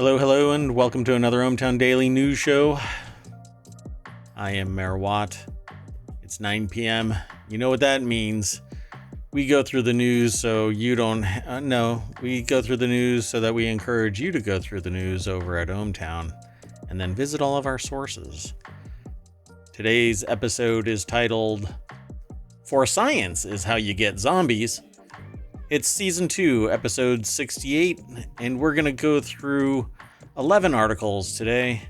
Hello, and welcome to another ohmTown Daily News Show. I am Mayor Watt. It's 9 p.m. You know what that means. We go through the news so you don't... we go through the news so that we encourage you to go through the news over at ohmTown and then visit all of our sources. Today's episode is titled, For Science is How You Get Zombies. It's Season 2, Episode 68, and we're going to go through 11 articles today.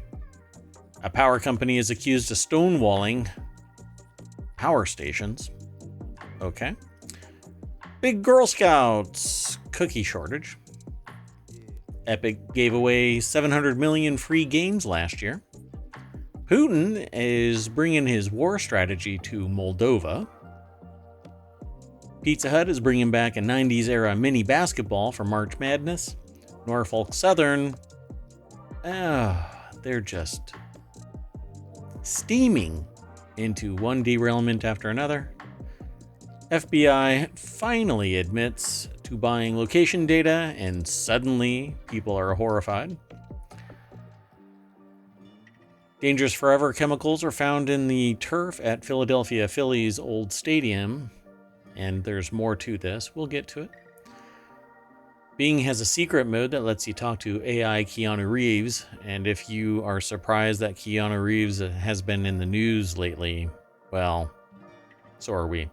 A power company is accused of stonewalling power stations. Okay. Big Girl Scouts cookie shortage. Epic gave away 700 million free games last year. Putin is bringing his war strategy to Moldova. Pizza Hut is bringing back a 90s era mini basketball for March Madness. Norfolk Southern, they're just steaming into one derailment after another. FBI finally admits to buying location data, and suddenly people are horrified. Dangerous Forever chemicals are found in the turf at Philadelphia Phillies' old stadium. And there's more to this. We'll get to it. Bing has a secret mode that lets you talk to AI Keanu Reeves. And if you are surprised that Keanu Reeves has been in the news lately, well, so are we.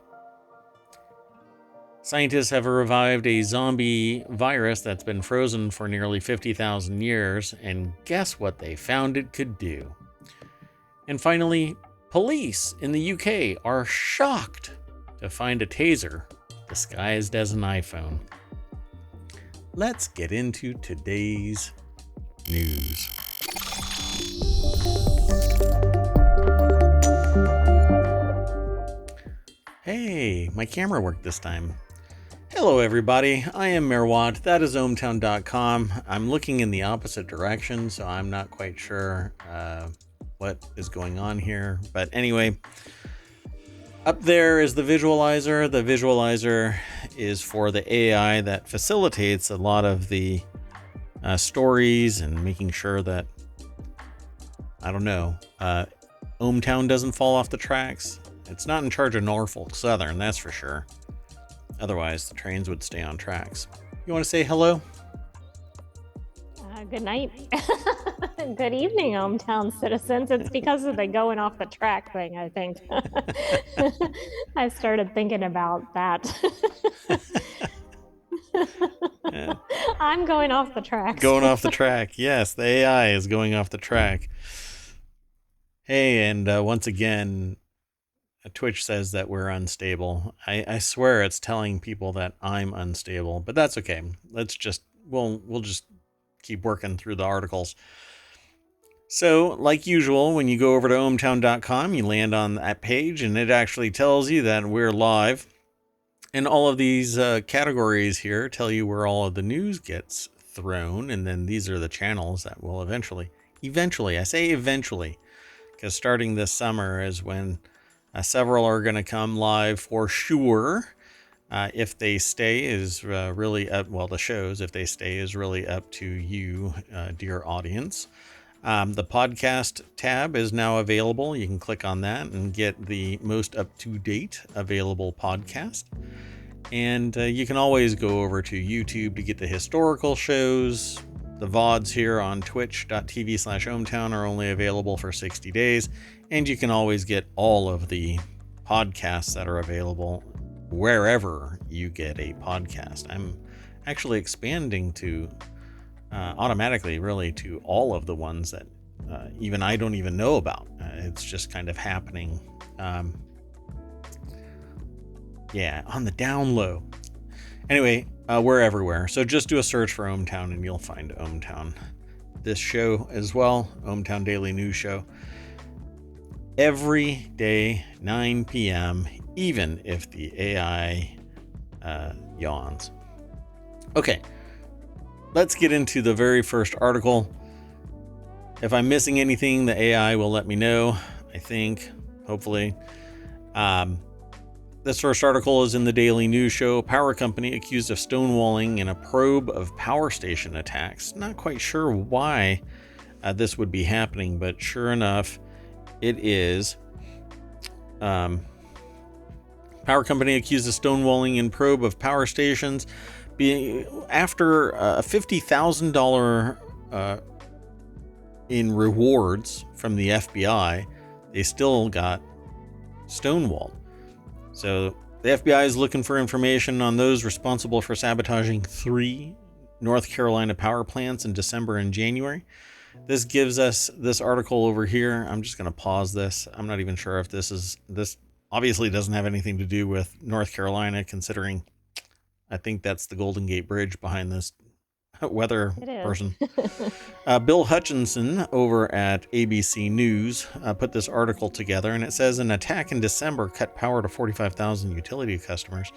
Scientists have revived a zombie virus that's been frozen for nearly 50,000 years. And guess what they found it could do? And finally, police in the UK are shocked to find a taser disguised as an iPhone. Let's get into today's news. Hey, my camera worked this time. Hello everybody, I am Mayor Watt, that is ohmTown.com. I'm looking in the opposite direction, so I'm not quite sure what is going on here. But anyway, up there is the visualizer. The visualizer is for the AI that facilitates a lot of the stories and making sure that, ohmTown doesn't fall off the tracks. It's not in charge of Norfolk Southern, that's for sure. Otherwise, the trains would stay on tracks. You want to say hello? Good night. Good evening, ohmTown citizens. It's because of the going off the track thing, I think. I started thinking about that. Yeah. I'm going off the track. Going off the track. Yes, the AI is going off the track. Hey, and once again, Twitch says that we're unstable. I swear it's telling people that I'm unstable, but that's okay. We'll just keep working through the articles. So, like usual, when you go over to ohmTown.com, you land on that page, and it actually tells you that we're live. And all of these categories here tell you where all of the news gets thrown, and then these are the channels that will eventually, I say eventually, because starting this summer is when several are going to come live for sure. If they stay is really up, well, the shows, if they stay, is really up to you, dear audience. The podcast tab is now available. You can click on that and get the most up-to-date available podcast. And you can always go over to YouTube to get the historical shows. The VODs here on twitch.tv/ohmTown are only available for 60 days. And you can always get all of the podcasts that are available wherever you get a podcast. I'm actually expanding to automatically really to all of the ones that even I don't even know about. It's just kind of happening. On the down low. Anyway, we're everywhere. So just do a search for ohmTown and you'll find ohmTown. This show as well, ohmTown Daily News Show. Every day, 9 p.m., even if the AI yawns. Okay, let's get into the very first article. If I'm missing anything, the AI will let me know, I think, hopefully. This first article is in the Daily News Show. Power company accused of stonewalling in a probe of power station attacks. Not quite sure why this would be happening, but sure enough, it is. Power company accused of stonewalling in probe of power stations. After a $50,000 in rewards from the FBI, they still got stonewalled. So the FBI is looking for information on those responsible for sabotaging 3 North Carolina power plants in December and January. This gives us this article over here. I'm just going to pause this. I'm not even sure if this obviously doesn't have anything to do with North Carolina, considering I think that's the Golden Gate Bridge behind this weather person. Bill Hutchinson over at ABC News put this article together, and it says an attack in December cut power to 45,000 utility customers.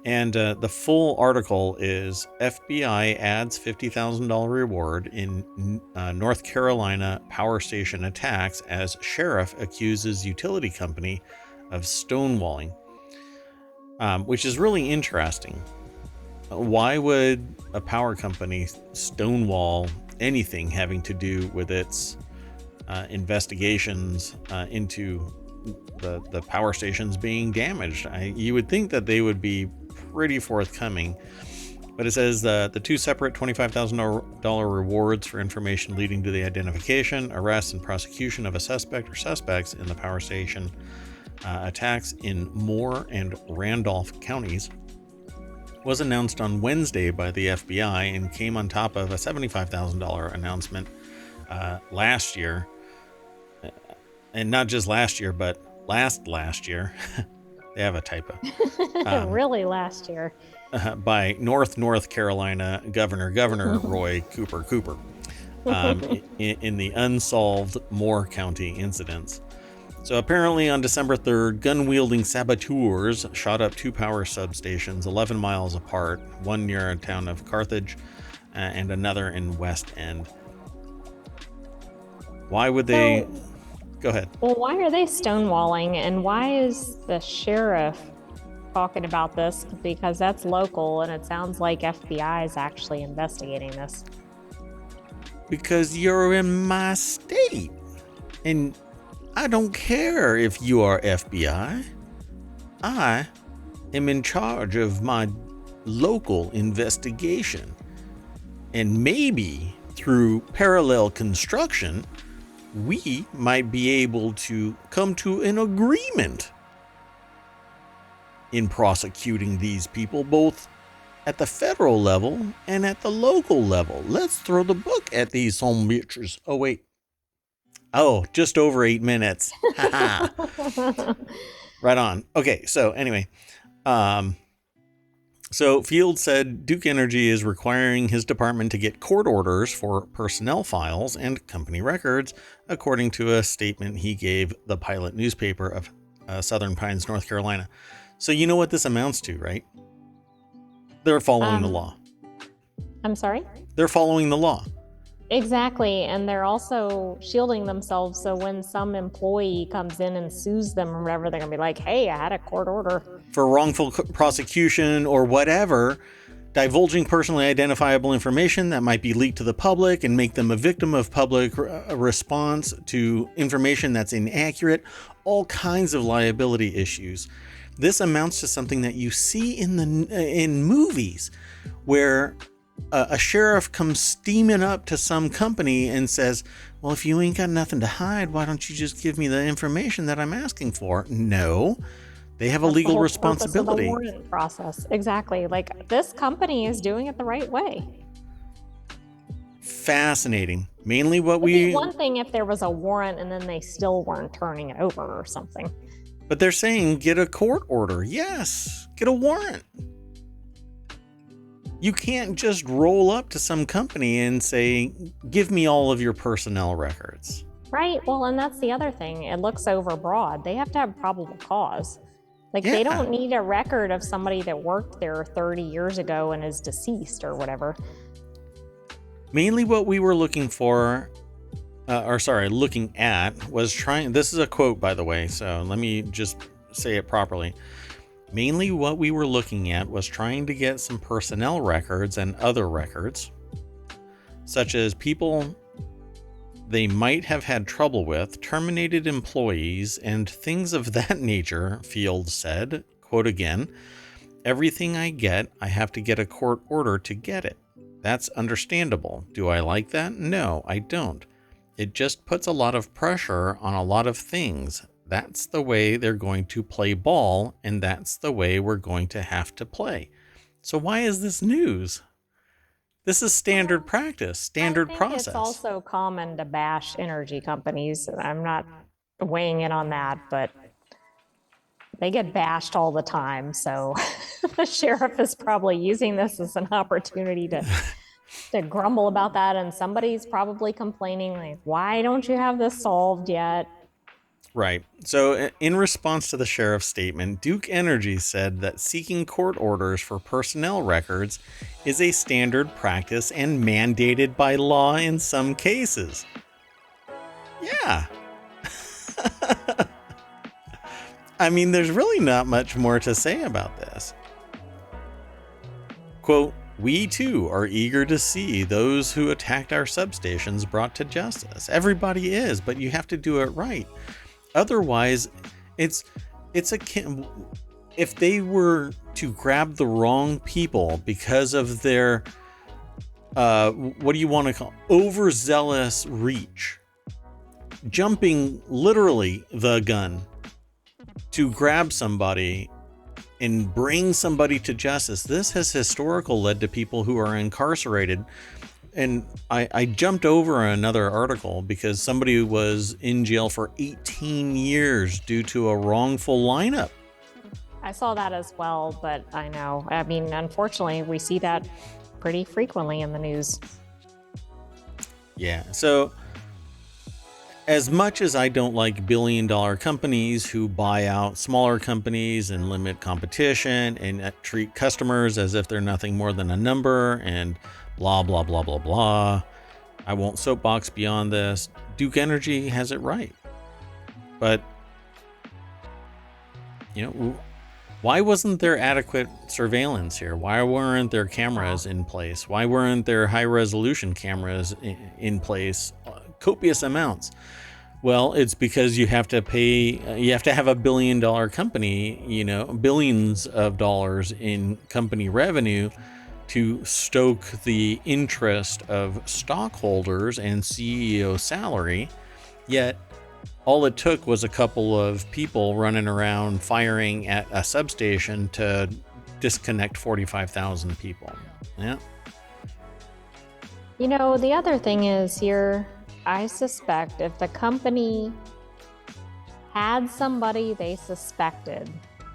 And the full article is FBI adds $50,000 reward in North Carolina power station attacks as sheriff accuses utility company of stonewalling, which is really interesting. Why would a power company stonewall anything having to do with its investigations into the power stations being damaged? You would think that they would be pretty forthcoming, but it says the 2 separate $25,000 rewards for information leading to the identification, arrest, and prosecution of a suspect or suspects in the power station attacks in Moore and Randolph counties was announced on Wednesday by the FBI and came on top of a $75,000 announcement last year. And not just last year, but last year. They have a typo. Really last year. By North Carolina Governor Roy Cooper in the unsolved Moore County incidents. So apparently on December 3rd, gun-wielding saboteurs shot up 2 power substations 11 miles apart, one near a town of Carthage and another in West End. Why would they... Go ahead. Well, why are they stonewalling, and why is the sheriff talking about this? Because that's local, and it sounds like FBI is actually investigating this. Because you're in my state, and I don't care if you are FBI. I am in charge of my local investigation. And maybe through parallel construction, we might be able to come to an agreement in prosecuting these people, both at the federal level and at the local level. Let's throw the book at these some bitches. Oh, wait. Oh, just over 8 minutes. Right on. Okay, so anyway. So Field said Duke Energy is requiring his department to get court orders for personnel files and company records, according to a statement he gave the Pilot newspaper of Southern Pines, North Carolina. So you know what this amounts to, right? They're following the law. I'm sorry? They're following the law. Exactly. And they're also shielding themselves. So when some employee comes in and sues them or whatever, they're going to be like, hey, I had a court order. For wrongful prosecution or whatever, divulging personally identifiable information that might be leaked to the public and make them a victim of public response to information that's inaccurate, all kinds of liability issues. This amounts to something that you see in movies where a sheriff comes steaming up to some company and says, well, if you ain't got nothing to hide, why don't you just give me the information that I'm asking for? No, they have a legal responsibility. The warrant process. Exactly. Like, this company is doing it the right way. Fascinating. Mainly what It'd be one thing if there was a warrant and then they still weren't turning it over or something. But they're saying get a court order. Yes, get a warrant. You can't just roll up to some company and say, give me all of your personnel records. Right. Well, and that's the other thing. It looks overbroad. They have to have probable cause. Like, They don't need a record of somebody that worked there 30 years ago and is deceased or whatever. Mainly what we were looking for, looking at, was trying... This is a quote, by the way, so let me just say it properly. Mainly what we were looking at was trying to get some personnel records and other records, such as people they might have had trouble with, terminated employees, and things of that nature, Field said. Quote again, everything I get, I have to get a court order to get it. That's understandable. Do I like that? No, I don't. It just puts a lot of pressure on a lot of things. That's the way they're going to play ball, and that's the way we're going to have to play. So why is this news? This is standard practice, standard process. I think it's also common to bash energy companies. I'm not weighing in on that, but they get bashed all the time. So the sheriff is probably using this as an opportunity to grumble about that. And somebody's probably complaining, like, why don't you have this solved yet? Right. So in response to the sheriff's statement, Duke Energy said that seeking court orders for personnel records is a standard practice and mandated by law in some cases. Yeah. I mean, there's really not much more to say about this. Quote, we too are eager to see those who attacked our substations brought to justice. Everybody is, but you have to do it right. Otherwise, if they were to grab the wrong people because of their, what do you want to call overzealous reach, jumping literally the gun to grab somebody and bring somebody to justice. This has historical led to people who are incarcerated. And I jumped over another article because somebody was in jail for 18 years due to a wrongful lineup. I saw that as well, but I know. I mean, unfortunately, we see that pretty frequently in the news. Yeah, so as much as I don't like billion-dollar companies who buy out smaller companies and limit competition and treat customers as if they're nothing more than a number and blah, blah, blah, blah, blah. I won't soapbox beyond this. Duke Energy has it right. But, you know, why wasn't there adequate surveillance here? Why weren't there cameras in place? Why weren't there high-resolution cameras in place? Copious amounts. Well, it's because you have to pay, you have to have a billion-dollar company, you know, billions of dollars in company revenue to stoke the interest of stockholders and CEO salary. Yet all it took was a couple of people running around firing at a substation to disconnect 45,000 people. Yeah. You know, the other thing is here, I suspect if the company had somebody they suspected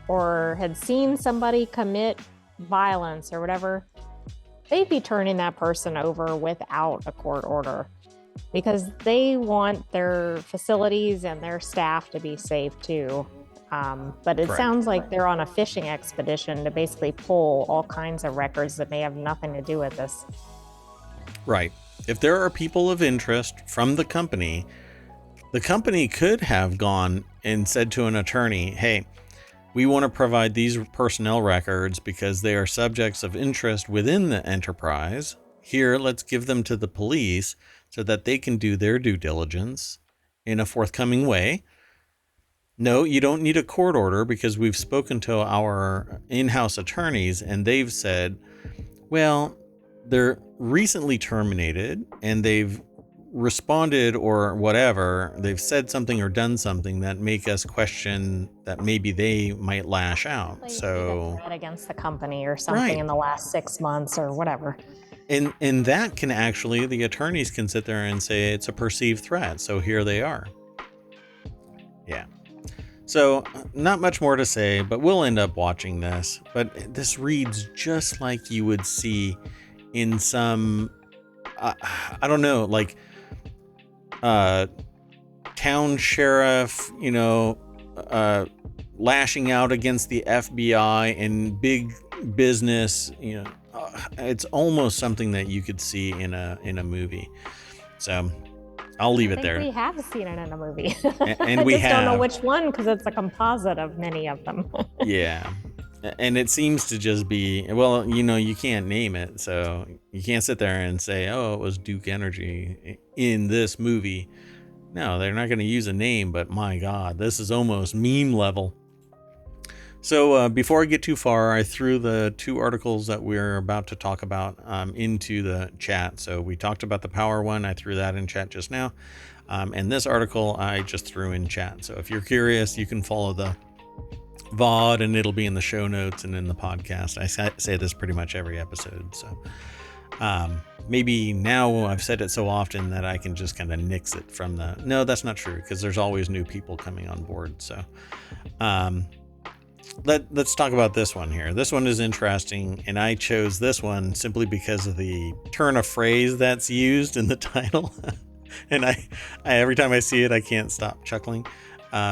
or had seen somebody commit violence or whatever, they'd be turning that person over without a court order because they want their facilities and their staff to be safe too. But it sounds like they're on a fishing expedition to basically pull all kinds of records that may have nothing to do with this. Right. If there are people of interest from the company could have gone and said to an attorney, hey, we want to provide these personnel records because they are subjects of interest within the enterprise. Here, let's give them to the police so that they can do their due diligence in a forthcoming way. No, you don't need a court order because we've spoken to our in-house attorneys and they've said, well, they're recently terminated and they've responded or whatever, they've said something or done something that make us question that maybe they might lash out. Like so a threat against the company or something in the last 6 months or whatever. And that can actually, the attorneys can sit there and say it's a perceived threat. So here they are. Yeah. So not much more to say, but we'll end up watching this. But this reads just like you would see in some, I don't know, like town sheriff, you know, lashing out against the FBI and big business, you know, it's almost something that you could see in a movie. So I'll leave it there. We have seen it in a movie. And we just don't know which one because it's a composite of many of them. Yeah. And it seems to just be, well, you can't name it, so you can't sit there and say, oh, it was Duke Energy in this movie. No, they're not going to use a name, but my God, this is almost meme level. So before I get too far, I threw the 2 articles that we're about to talk about into the chat. So we talked about the power one. I threw that in chat just now. And this article I just threw in chat. So if you're curious, you can follow the VOD and it'll be in the show notes and in the podcast. I say this pretty much every episode. So maybe now I've said it so often that I can just kind of nix it from the... No, that's not true, because there's always new people coming on board. So let's talk about this one here. This one is interesting, and I chose this one simply because of the turn of phrase that's used in the title. And I every time I see it, I can't stop chuckling.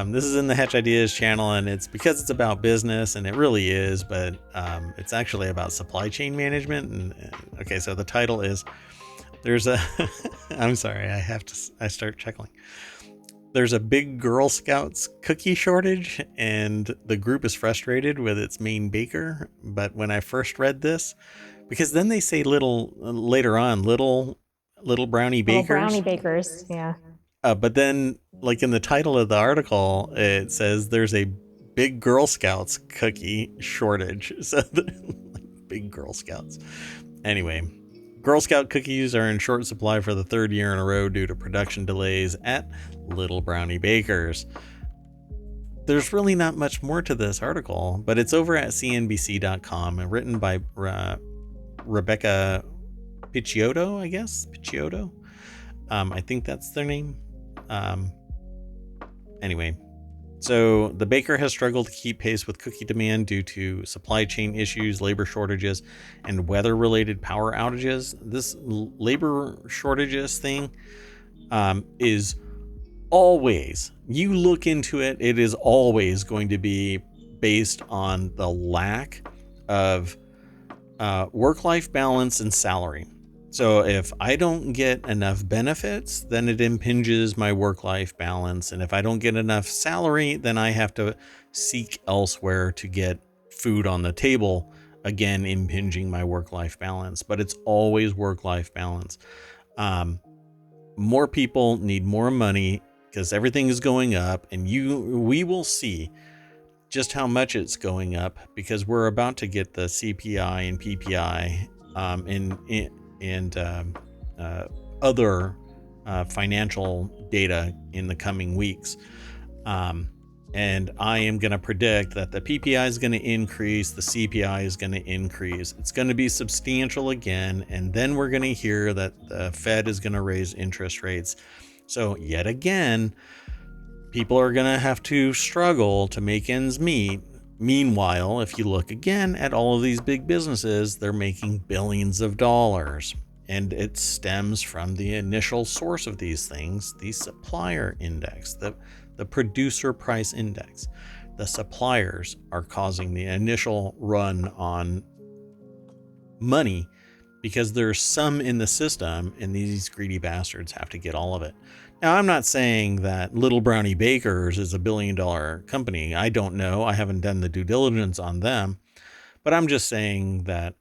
This is in the Hetch Ideas channel, and it's because it's about business, and it really is, but it's actually about supply chain management. And okay, so the title is, there's a I'm sorry, I start chuckling. There's a big Girl Scouts cookie shortage, and the group is frustrated with its main baker. But when I first read this, because then they say later on, little brownie bakers. Little brownie bakers, yeah. But then, like in the title of the article, it says there's a big Girl Scouts cookie shortage. So big Girl Scouts. Anyway, Girl Scout cookies are in short supply for the 3rd year in a row due to production delays at Little Brownie Bakers. There's really not much more to this article, but it's over at cnbc.com and written by Rebecca Picciotto, I guess. Picciotto. I think that's their name. Anyway, so the baker has struggled to keep pace with cookie demand due to supply chain issues, labor shortages, and weather-related power outages. This labor shortages thing is always, you look into it, it is always going to be based on the lack of work-life balance and salary. So if I don't get enough benefits, then it impinges my work-life balance. And if I don't get enough salary, then I have to seek elsewhere to get food on the table, again, impinging my work-life balance. But it's always work-life balance. More people need more money because everything is going up, and we will see just how much it's going up because we're about to get the CPI and PPI and other financial data in the coming weeks. And I am going to predict that the PPI is going to increase, the CPI is going to increase. It's going to be substantial again, and then we're going to hear that the Fed is going to raise interest rates. So yet again, people are going to have to struggle to make ends meet. Meanwhile, if you look again at all of these big businesses, they're making billions of dollars. And it stems from the initial source of these things, the supplier index, the producer price index. The suppliers are causing the initial run on money because there's some in the system and these greedy bastards have to get all of it. Now, I'm not saying that Little Brownie Bakers is $1 billion company. I don't know. I haven't done the due diligence on them. But I'm just saying that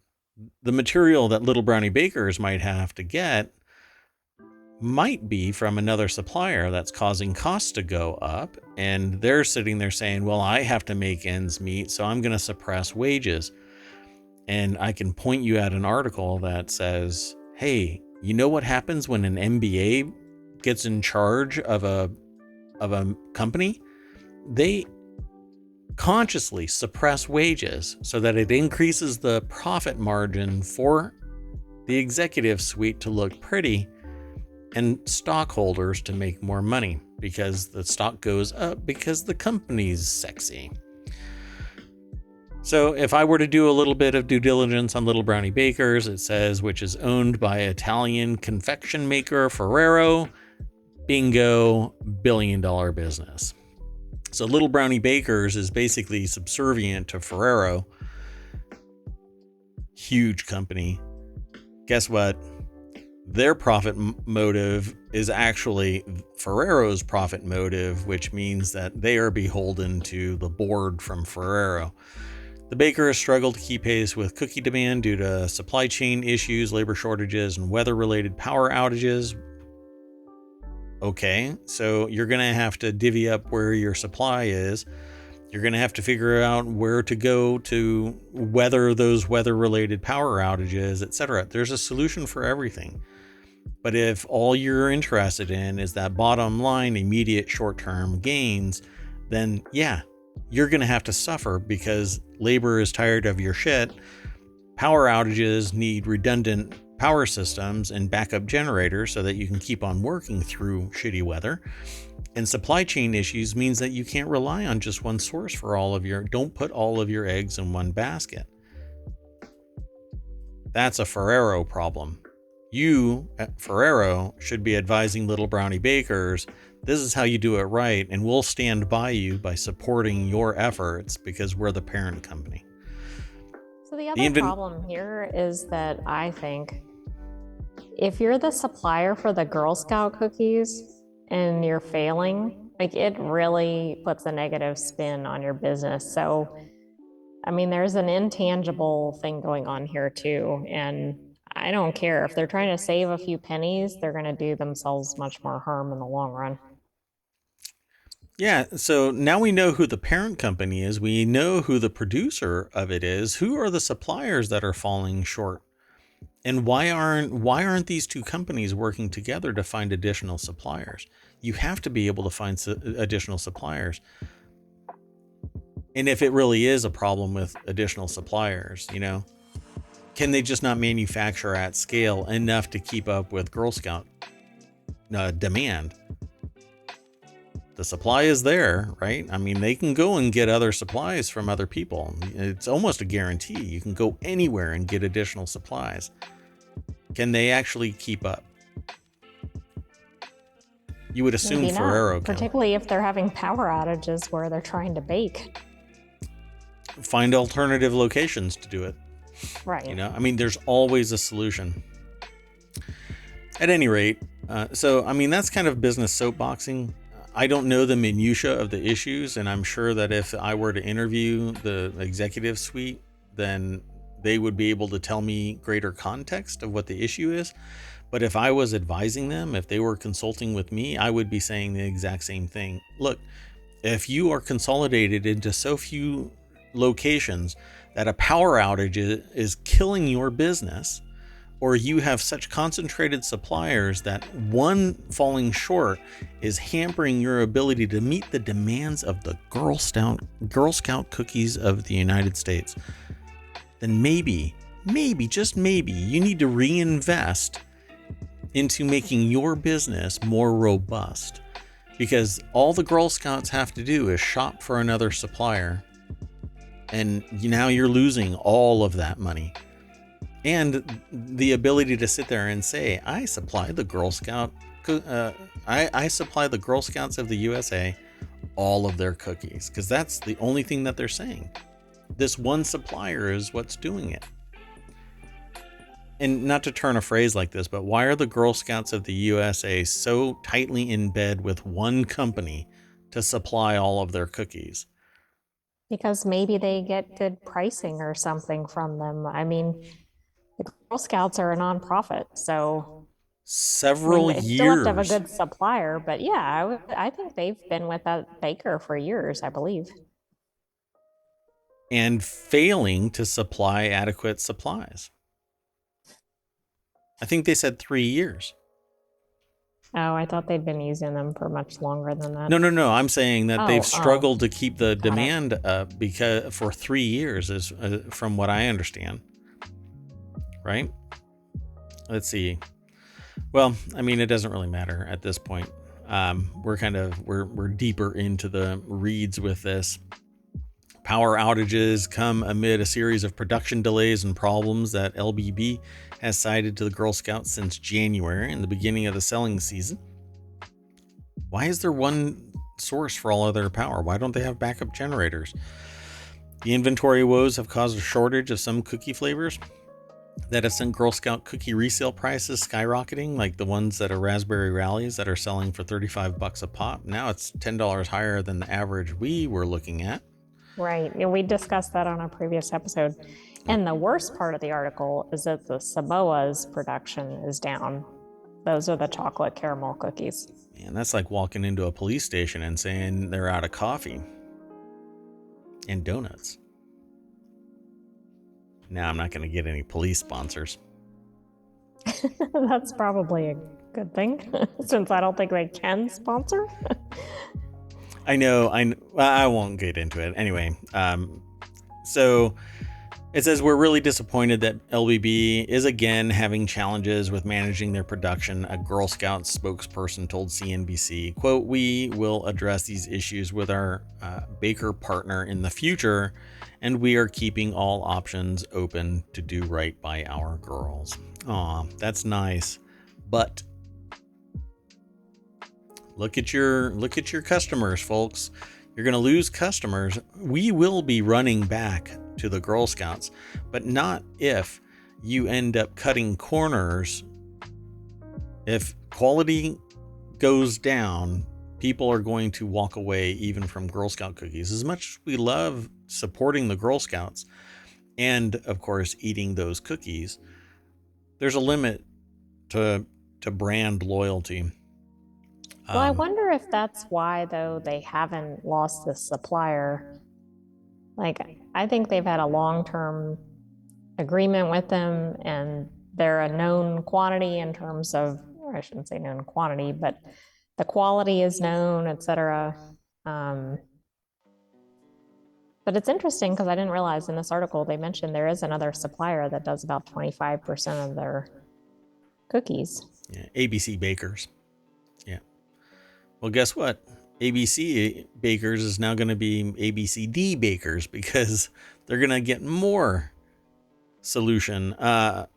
the material that Little Brownie Bakers might have to get might be from another supplier that's causing costs to go up. And they're sitting there saying, well, I have to make ends meet, so I'm going to suppress wages. And I can point you at an article that says, hey, you know what happens when an MBA gets in charge of a company? They consciously suppress wages so that it increases the profit margin for the executive suite to look pretty and stockholders to make more money because the stock goes up because the company's sexy. So if I were to do a little bit of due diligence on Little Brownie Bakers, it says, which is owned by Italian confection maker Ferrero. Bingo, $1 billion business. So Little Brownie Bakers is basically subservient to Ferrero. Huge company. Guess what? Their profit motive is actually Ferrero's profit motive, which means that they are beholden to the board from Ferrero. The baker has struggled to keep pace with cookie demand due to supply chain issues, labor shortages, and weather-related power outages. Okay, so you're going to have to divvy up where your supply is. You're going to have to figure out where to go to weather those weather-related power outages, etc. There's a solution for everything. But if all you're interested in is that bottom line, immediate short-term gains, then yeah, you're going to have to suffer because labor is tired of your shit. Power outages need redundant power systems and backup generators so that you can keep on working through shitty weather. And supply chain issues means that you can't rely on just one source for don't put all of your eggs in one basket. That's a Ferrero problem. You, at Ferrero, should be advising little brownie bakers, this is how you do it right, and we'll stand by you by supporting your efforts because we're the parent company. So the other problem here is that I think if you're the supplier for the Girl Scout cookies and you're failing, like it really puts a negative spin on your business. So, I mean, there's an intangible thing going on here too. And I don't care if they're trying to save a few pennies, they're going to do themselves much more harm in the long run. Yeah, so now we know who the parent company is. We know who the producer of it is. Who are the suppliers that are falling short? And why aren't these two companies working together to find additional suppliers? You have to be able to find additional suppliers. And if it really is a problem with additional suppliers, can they just not manufacture at scale enough to keep up with Girl Scout demand? The supply is there, right? I mean, they can go and get other supplies from other people. It's almost a guarantee. You can go anywhere and get additional supplies. Can they actually keep up? You would assume Maybe Ferrero not, can. particularly if they're having power outages where they're trying to bake. Find alternative locations to do it. Right. I mean, there's always a solution. At any rate, that's kind of business soapboxing. I don't know the minutia of the issues, and I'm sure that if I were to interview the executive suite, then they would be able to tell me greater context of what the issue is. But if I was advising them, if they were consulting with me, I would be saying the exact same thing. Look, if you are consolidated into so few locations that a power outage is killing your business, or you have such concentrated suppliers that one falling short is hampering your ability to meet the demands of the Girl Scout cookies of the United States, then maybe, just maybe, you need to reinvest into making your business more robust. Because all the Girl Scouts have to do is shop for another supplier, and now you're losing all of that money. And the ability to sit there and say, I supply the Girl Scouts of the USA all of their cookies, because that's the only thing that they're saying. This one supplier is what's doing it. And not to turn a phrase like this, but why are the Girl Scouts of the USA so tightly in bed with one company to supply all of their cookies? Because maybe they get good pricing or something from them. I mean, the Girl Scouts are a nonprofit, so several years. Still have to have a good supplier, but yeah, I think they've been with that baker for years, I believe. And failing to supply adequate supplies. I think they said 3 years. Oh, I thought they'd been using them for much longer than that. No. I'm saying that they've struggled to keep the demand up because for 3 years, is from what I understand. Right? Let's see. Well, I mean, it doesn't really matter at this point. We're deeper into the reeds with this. Power outages come amid a series of production delays and problems that LBB has cited to the Girl Scouts since January and the beginning of the selling season. Why is there one source for all of their power? Why don't they have backup generators? The inventory woes have caused a shortage of some cookie flavors that have sent Girl Scout cookie resale prices skyrocketing, like the ones that are Raspberry Rallies that are selling for $35 a pop. Now it's $10 higher than the average we were looking at. Right. And we discussed that on a previous episode. And the worst part of the article is that the Samoa's production is down. Those are the chocolate caramel cookies. Man, that's like walking into a police station and saying they're out of coffee and donuts. Now I'm not going to get any police sponsors. That's probably a good thing, since I don't think they can sponsor. I know. I won't get into it anyway. So it says we're really disappointed that LBB is again having challenges with managing their production. A Girl Scout spokesperson told CNBC, quote, "We will address these issues with our baker partner in the future, and we are keeping all options open to do right by our girls." Aw, that's nice. But look at your customers, folks. You're going to lose customers. We will be running back to the Girl Scouts, but not if you end up cutting corners. If quality goes down, people are going to walk away even from Girl Scout cookies. As much as we love supporting the Girl Scouts and, of course, eating those cookies, there's a limit to brand loyalty. Well, I wonder if that's why, though, they haven't lost this supplier. Like, I think they've had a long-term agreement with them, and they're a known quantity in terms of, or I shouldn't say known quantity, but the quality is known, etc. But it's interesting because I didn't realize in this article they mentioned there is another supplier that does about 25% of their cookies. Yeah, ABC Bakers. Yeah. Well, guess what? ABC Bakers is now going to be ABCD Bakers because they're going to get more solution. I'm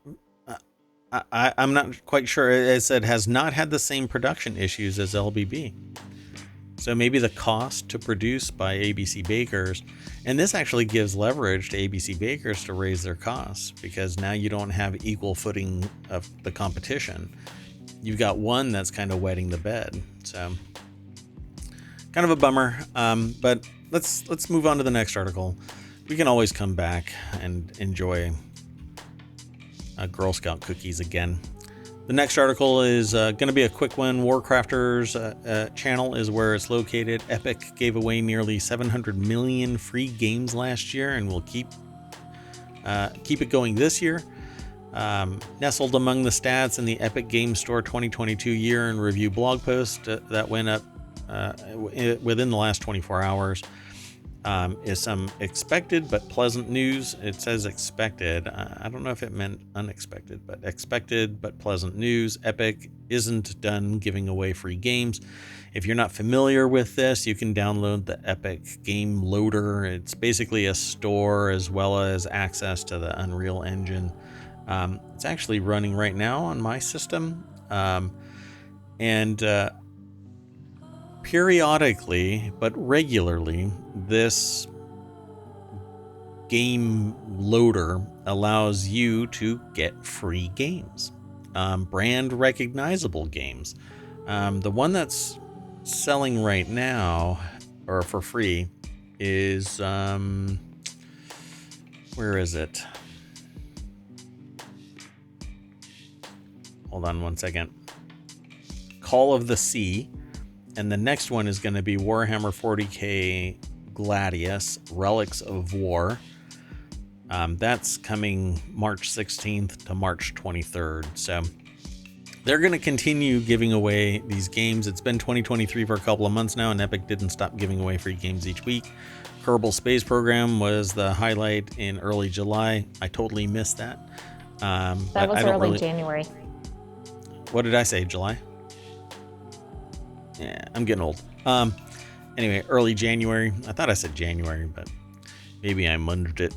not quite sure. It said has not had the same production issues as LBB. So maybe the cost to produce by ABC Bakers, and this actually gives leverage to ABC Bakers to raise their costs because now you don't have equal footing of the competition. You've got one that's kind of wetting the bed. So kind of a bummer. But let's move on to the next article. We can always come back and enjoy Girl Scout cookies again. The next article is going to be a quick one. Warcrafters channel is where it's located. Epic gave away nearly 700 million free games last year and will keep it going this year. Nestled among the stats in the Epic Games Store 2022 year in review blog post that went up within the last 24 hours is some expected but pleasant news. It says expected. I don't know if it meant unexpected, but expected but pleasant news. Epic isn't done giving away free games. If you're not familiar with this, you can download the Epic Game Loader. It's basically a store as well as access to the Unreal Engine. It's actually running right now on my system. And periodically, but regularly, this game loader allows you to get free games, brand recognizable games. The one that's selling right now, or for free, is where is it? Hold on one second. Call of the Sea. And the next one is going to be Warhammer 40k Gladius, Relics of War. That's coming March 16th to March 23rd. So they're going to continue giving away these games. It's been 2023 for a couple of months now, and Epic didn't stop giving away free games each week. Kerbal Space Program was the highlight in early July. I totally missed that. That was early January. What did I say? July? Yeah, I'm getting old. Anyway, early January. I thought I said January, but maybe I muttered it.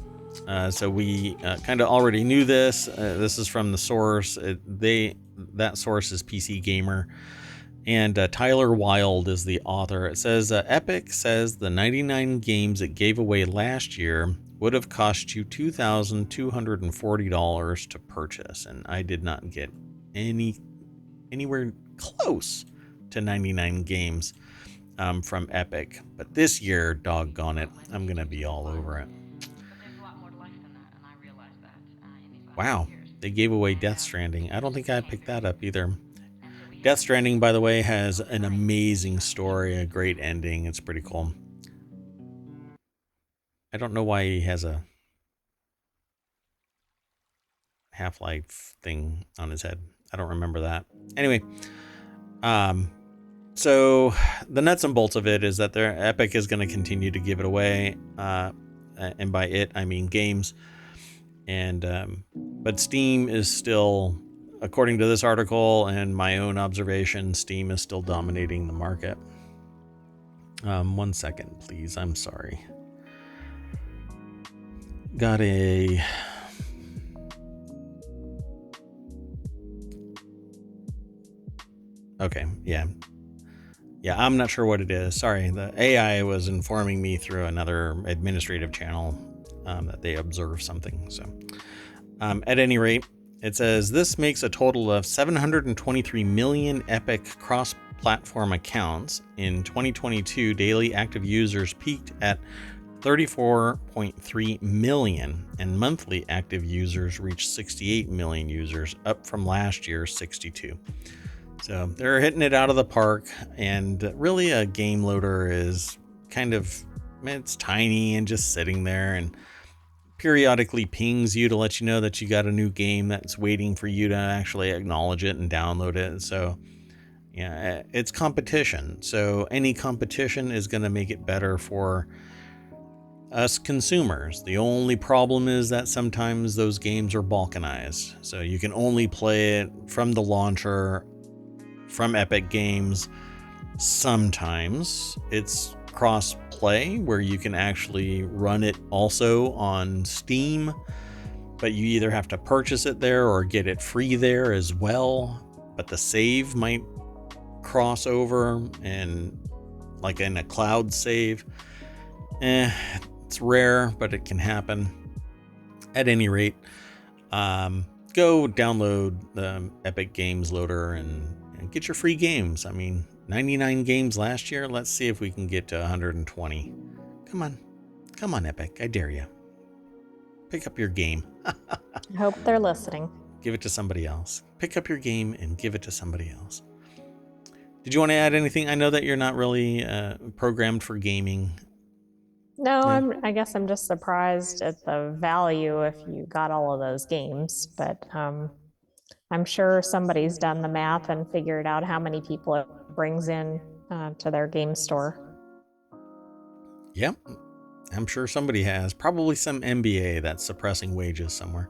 So we kind of already knew this. This is from the source. That source is PC Gamer. And Tyler Wilde is the author. It says, Epic says the 99 games it gave away last year would have cost you $2,240 to purchase. And I did not get anywhere close to 99 games. from Epic. But this year, doggone it, I'm going to be all over it. Wow, they gave away Death Stranding. I don't think I picked that up either. Death Stranding, by the way, has an amazing story, a great ending. It's pretty cool. I don't know why he has a Half-Life thing on his head. I don't remember that. Anyway, so the nuts and bolts of it is that their Epic is going to continue to give it away, and by it I mean games. And but Steam is still, according to this article and my own observation, Steam is still dominating the market. 1 second, please. I'm sorry. Got a... Okay, yeah. Yeah, I'm not sure what it is. Sorry, the AI was informing me through another administrative channel that they observed something. So, at any rate, it says this makes a total of 723 million Epic cross-platform accounts. In 2022, daily active users peaked at 34.3 million, and monthly active users reached 68 million users, up from last year's 62. So they're hitting it out of the park, and really a game loader is kind of, it's tiny and just sitting there and periodically pings you to let you know that you got a new game that's waiting for you to actually acknowledge it and download it. So yeah, it's competition. So any competition is going to make it better for us consumers. The only problem is that sometimes those games are balkanized. So you can only play it from the launcher, from Epic Games. Sometimes it's cross-play where you can actually run it also on Steam, but you either have to purchase it there or get it free there as well. But the save might cross over, and like in a cloud save. It's rare, but it can happen. At any rate, go download the Epic Games Loader and get your free games. I mean, 99 games last year. Let's see if we can get to 120. Come on, Epic. I dare you. Pick up your game. I hope they're listening. Give it to somebody else. Pick up your game and give it to somebody else. Did you want to add anything? I know that you're not really programmed for gaming. No, yeah. I guess I'm just surprised at the value if you got all of those games, but I'm sure somebody's done the math and figured out how many people it brings in to their game store. Yep, I'm sure somebody has. Probably some MBA that's suppressing wages somewhere.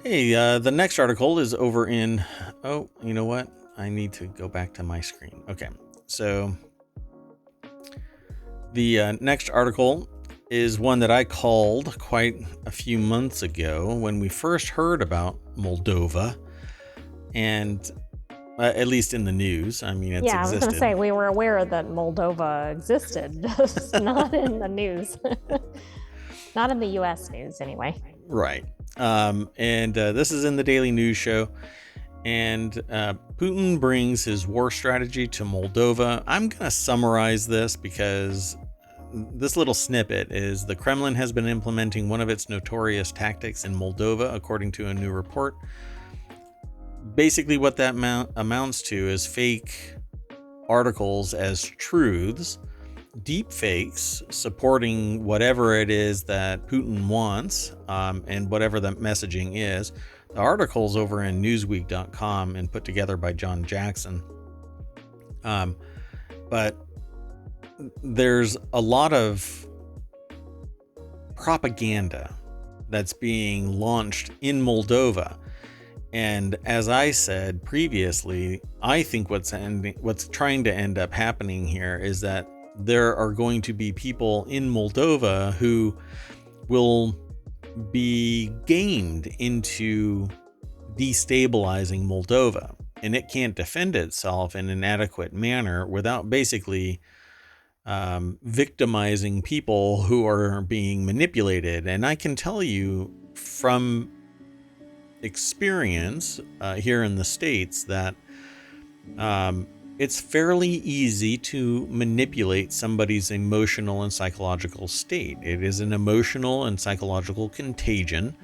Hey, the next article is over in... Oh, you know what? I need to go back to my screen. Okay, so... The next article is one that I called quite a few months ago when we first heard about Moldova, and at least in the news. I mean, it's existed. I was going to say, we were aware that Moldova existed, just not in the news. Not in the U.S. news, anyway. Right. And this is in the Daily News Show. And Putin brings his war strategy to Moldova. I'm going to summarize this because this little snippet is: the Kremlin has been implementing one of its notorious tactics in Moldova, according to a new report. Basically, what that amounts to is fake articles as truths, deep fakes supporting whatever it is that Putin wants, and whatever the messaging is. The article's over in Newsweek.com and put together by John Jackson. But there's a lot of propaganda that's being launched in Moldova. And as I said previously, I think what's trying to end up happening here is that there are going to be people in Moldova who will be gamed into destabilizing Moldova, and it can't defend itself in an adequate manner without basically victimizing people who are being manipulated. And I can tell you from experience here in the States that it's fairly easy to manipulate somebody's emotional and psychological state. It is an emotional and psychological contagion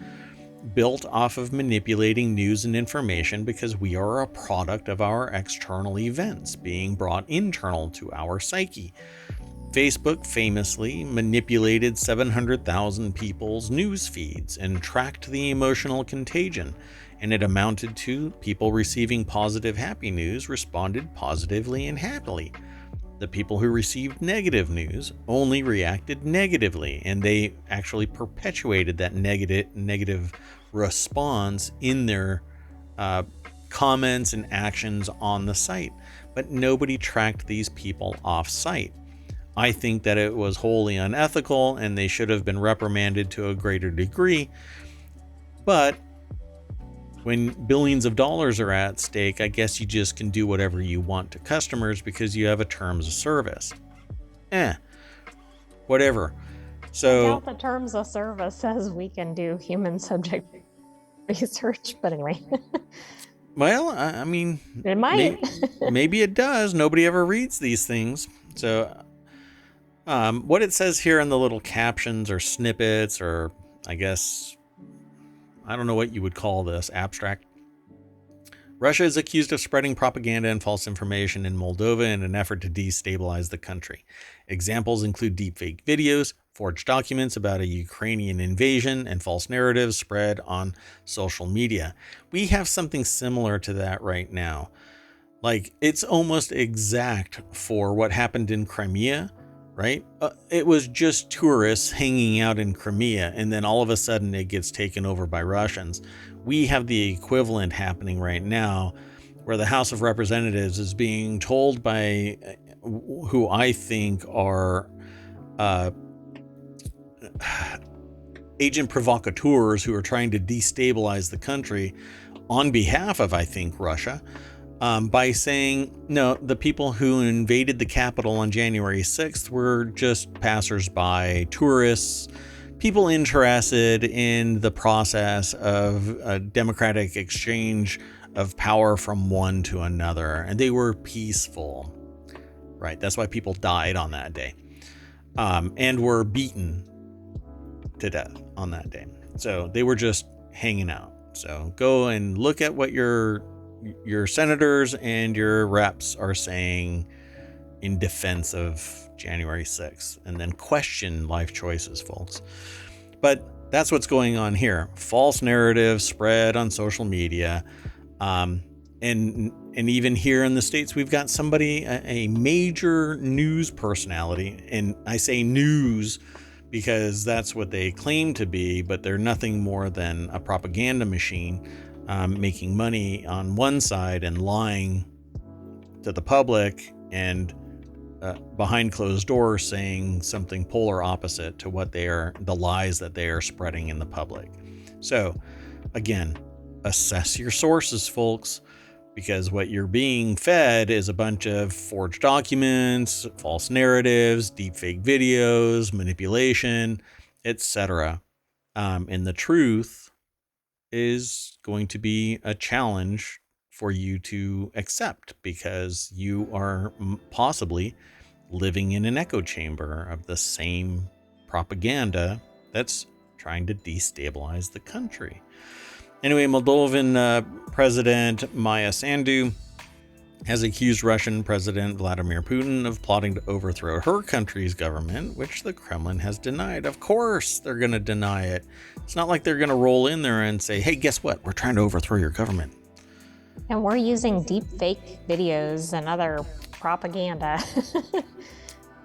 built off of manipulating news and information because we are a product of our external events being brought internal to our psyche. Facebook famously manipulated 700,000 people's news feeds and tracked the emotional contagion, and it amounted to people receiving positive happy news responded positively and happily. The people who received negative news only reacted negatively, and they actually perpetuated that negative response in their comments and actions on the site. But nobody tracked these people off site. I think that it was wholly unethical and they should have been reprimanded to a greater degree. But when billions of dollars are at stake, I guess you just can do whatever you want to customers because you have a terms of service. Whatever. So I doubt the terms of service says we can do human subject research, but anyway. Well, I mean, it might. Maybe it does. Nobody ever reads these things. So what it says here in the little captions or snippets, or I guess, I don't know what you would call this, abstract. Russia is accused of spreading propaganda and false information in Moldova in an effort to destabilize the country. Examples include deepfake videos, forged documents about a Ukrainian invasion, and false narratives spread on social media. We have something similar to that right now. Like, it's almost exact for what happened in Crimea, right? It was just tourists hanging out in Crimea, and then all of a sudden it gets taken over by Russians. We have the equivalent happening right now, where the House of Representatives is being told by who I think are agent provocateurs who are trying to destabilize the country on behalf of, I think, Russia, by saying, no, the people who invaded the Capitol on January 6th were just passersby, tourists, people interested in the process of a democratic exchange of power from one to another, and they were peaceful. Right, that's why people died on that day, and were beaten to death on that day. So they were just hanging out. So go and look at what your senators and your reps are saying in defense of January 6th, and then question life choices, folks. But that's what's going on here. False narratives spread on social media. And even here in the States, we've got somebody, a major news personality, and I say news because that's what they claim to be, but they're nothing more than a propaganda machine, making money on one side and lying to the public, and behind closed doors saying something polar opposite to what the lies that they are spreading in the public. So again, assess your sources, folks, because what you're being fed is a bunch of forged documents, false narratives, deepfake videos, manipulation, etc. And the truth is going to be a challenge for you to accept, because you are possibly living in an echo chamber of the same propaganda that's trying to destabilize the country. Anyway, Moldovan President Maya Sandu has accused Russian President Vladimir Putin of plotting to overthrow her country's government, which the Kremlin has denied. Of course, they're going to deny it. It's not like they're going to roll in there and say, hey, guess what? We're trying to overthrow your government. And we're using deep fake videos and other propaganda.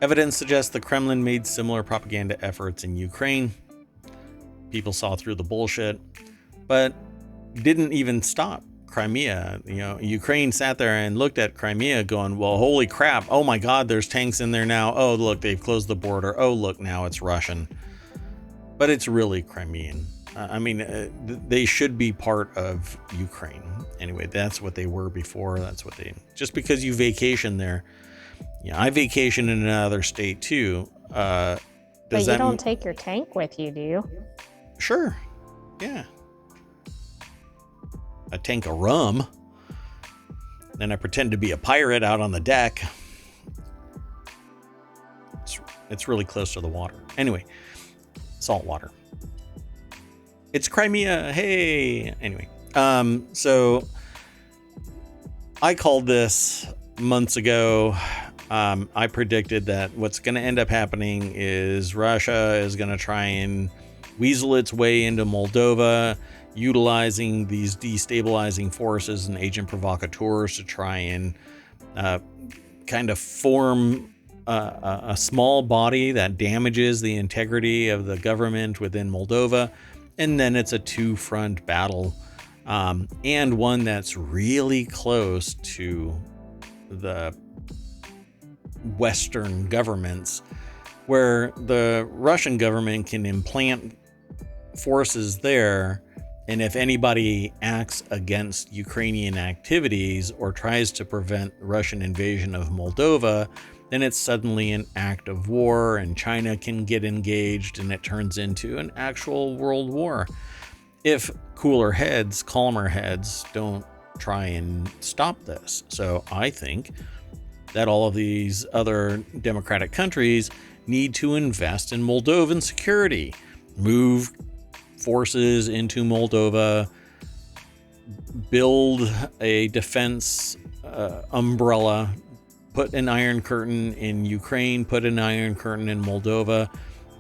Evidence suggests the Kremlin made similar propaganda efforts in Ukraine. People saw through the bullshit, but didn't even stop Crimea. Ukraine sat there and looked at Crimea going, well, holy crap. Oh my God, there's tanks in there now. Oh, look, they've closed the border. Oh, look, now it's Russian. But it's really Crimean. They should be part of Ukraine. Anyway, that's what they were before. Just because you vacation there. I vacation in another state too. But you don't take your tank with you, do you? Sure. Yeah. A tank of rum. Then I pretend to be a pirate out on the deck. It's really close to the water. Anyway, salt water. It's Crimea. Hey. Anyway, so I called this months ago. I predicted that what's going to end up happening is Russia is going to try and weasel its way into Moldova, utilizing these destabilizing forces and agent provocateurs to try and kind of form a small body that damages the integrity of the government within Moldova. And then it's a two-front battle, and one that's really close to the Western governments, where the Russian government can implant forces there, and if anybody acts against Ukrainian activities or tries to prevent Russian invasion of Moldova, then it's suddenly an act of war, and China can get engaged, and it turns into an actual world war. If calmer heads don't try and stop this. So I think that all of these other democratic countries need to invest in Moldovan security, move forces into Moldova, build a defense umbrella, put an Iron Curtain in Ukraine, put an Iron Curtain in Moldova,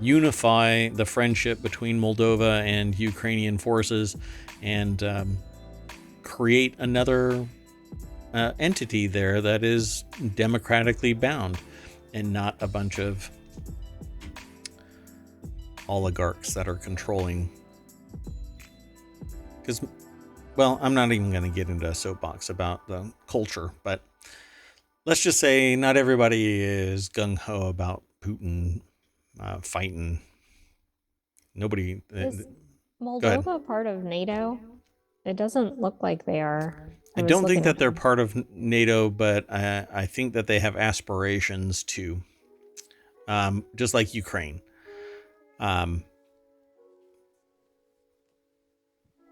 unify the friendship between Moldova and Ukrainian forces, and create another entity there that is democratically bound and not a bunch of oligarchs that are controlling. Because, well, I'm not even going to get into a soapbox about the culture, but let's just say not everybody is gung-ho about Putin fighting. Nobody. Is Moldova part of NATO? It doesn't look like they are. I don't think that they're part of NATO, but I think that they have aspirations to, just like Ukraine.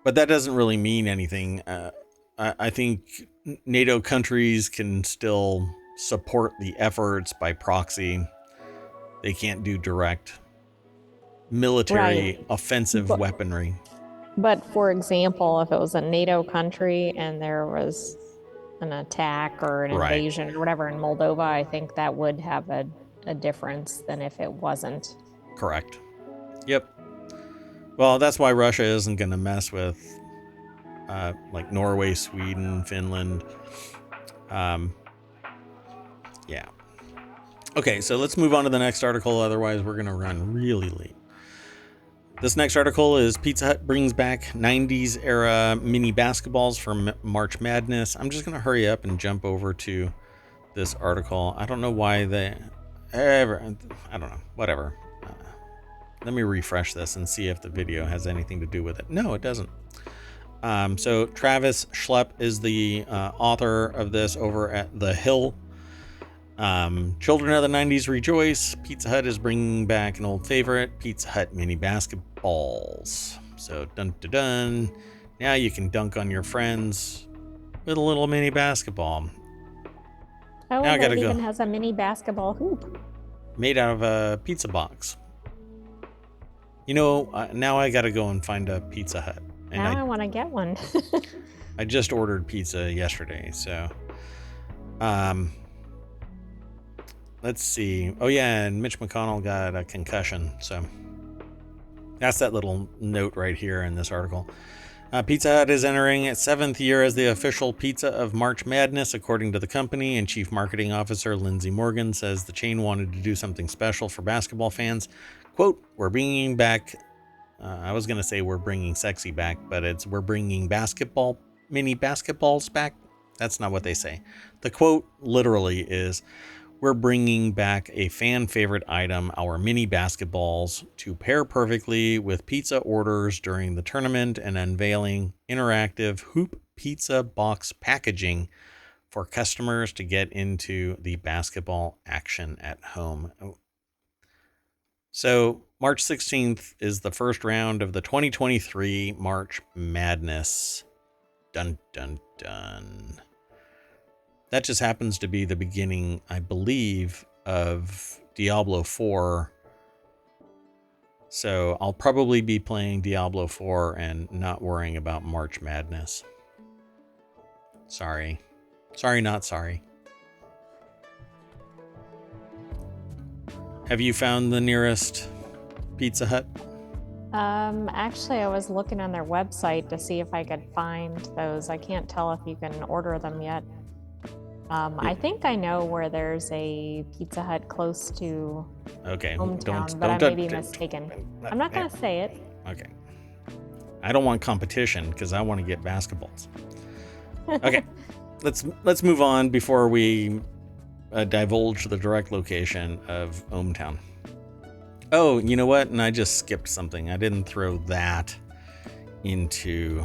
But that doesn't really mean anything. I think NATO countries can still support the efforts by proxy. They can't do direct military offensive weaponry. But for example, if it was a NATO country and there was an attack or an invasion or whatever in Moldova, I think that would have a difference than if it wasn't. Correct. Yep. Well, that's why Russia isn't going to mess with like Norway, Sweden, Finland. Yeah. Okay, so let's move on to the next article. Otherwise, we're going to run really late. This next article is Pizza Hut brings back 90s era mini basketballs for March Madness. I'm just going to hurry up and jump over to this article. I don't know why they ever, I don't know, whatever. Let me refresh this and see if the video has anything to do with it. No, it doesn't. So Travis Schlepp is the author of this over at The Hill. Children of the 90s rejoice. Pizza Hut is bringing back an old favorite, Pizza Hut mini basketballs. So dun dun dun. Now you can dunk on your friends with a little mini basketball. Oh, now it even has a mini basketball hoop. Made out of a pizza box. You know, now I gotta go and find a Pizza Hut. And now I want to get one. I just ordered pizza yesterday, so let's see. Oh yeah, and Mitch McConnell got a concussion, so that's that little note right here in this article. Pizza Hut is entering its 7th year as the official pizza of March Madness, according to the company, and Chief Marketing Officer Lindsay Morgan says the chain wanted to do something special for basketball fans. Quote, we're bringing back, I was going to say we're bringing sexy back, but it's we're bringing mini basketballs back. That's not what they say. The quote literally is, we're bringing back a fan favorite item, our mini basketballs, to pair perfectly with pizza orders during the tournament and unveiling interactive hoop pizza box packaging for customers to get into the basketball action at home. So March 16th is the first round of the 2023 March Madness. Dun, dun, dun. That just happens to be the beginning, I believe, of Diablo 4. So I'll probably be playing Diablo 4 and not worrying about March Madness. Sorry. Sorry, not sorry. Have you found the nearest Pizza Hut? Actually, I was looking on their website to see if I could find those. I can't tell if you can order them yet. I think I know where there's a Pizza Hut close to ohmTown, but I may be mistaken. I'm not going to say it. Okay. I don't want competition because I want to get basketballs. Okay. let's move on before we divulge the direct location of ohmTown. Oh, you know what? And I just skipped something. I didn't throw that into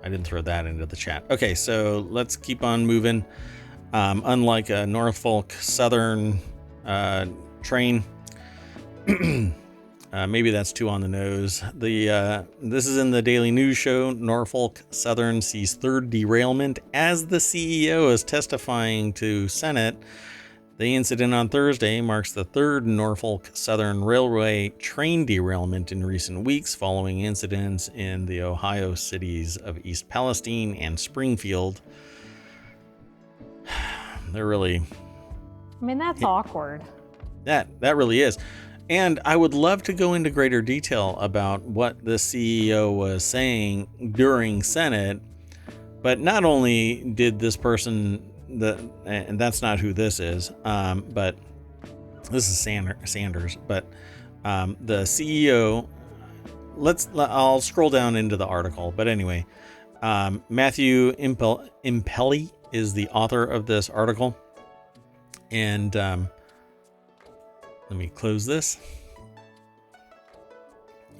the chat. Okay, so let's keep on moving. Unlike a Norfolk Southern train, maybe that's too on the nose. This is in the Daily News Show. Norfolk Southern sees third derailment as the CEO is testifying to Senate. The incident on Thursday marks the third Norfolk Southern Railway train derailment in recent weeks, following incidents in the Ohio cities of East Palestine and Springfield. They're really... I mean, that's awkward. That really is. And I would love to go into greater detail about what the CEO was saying during Senate, but not only did this person... and that's not who this is, but this is Sanders. But the CEO, I'll scroll down into the article. But anyway, Matthew Impelli is the author of this article, and let me close this.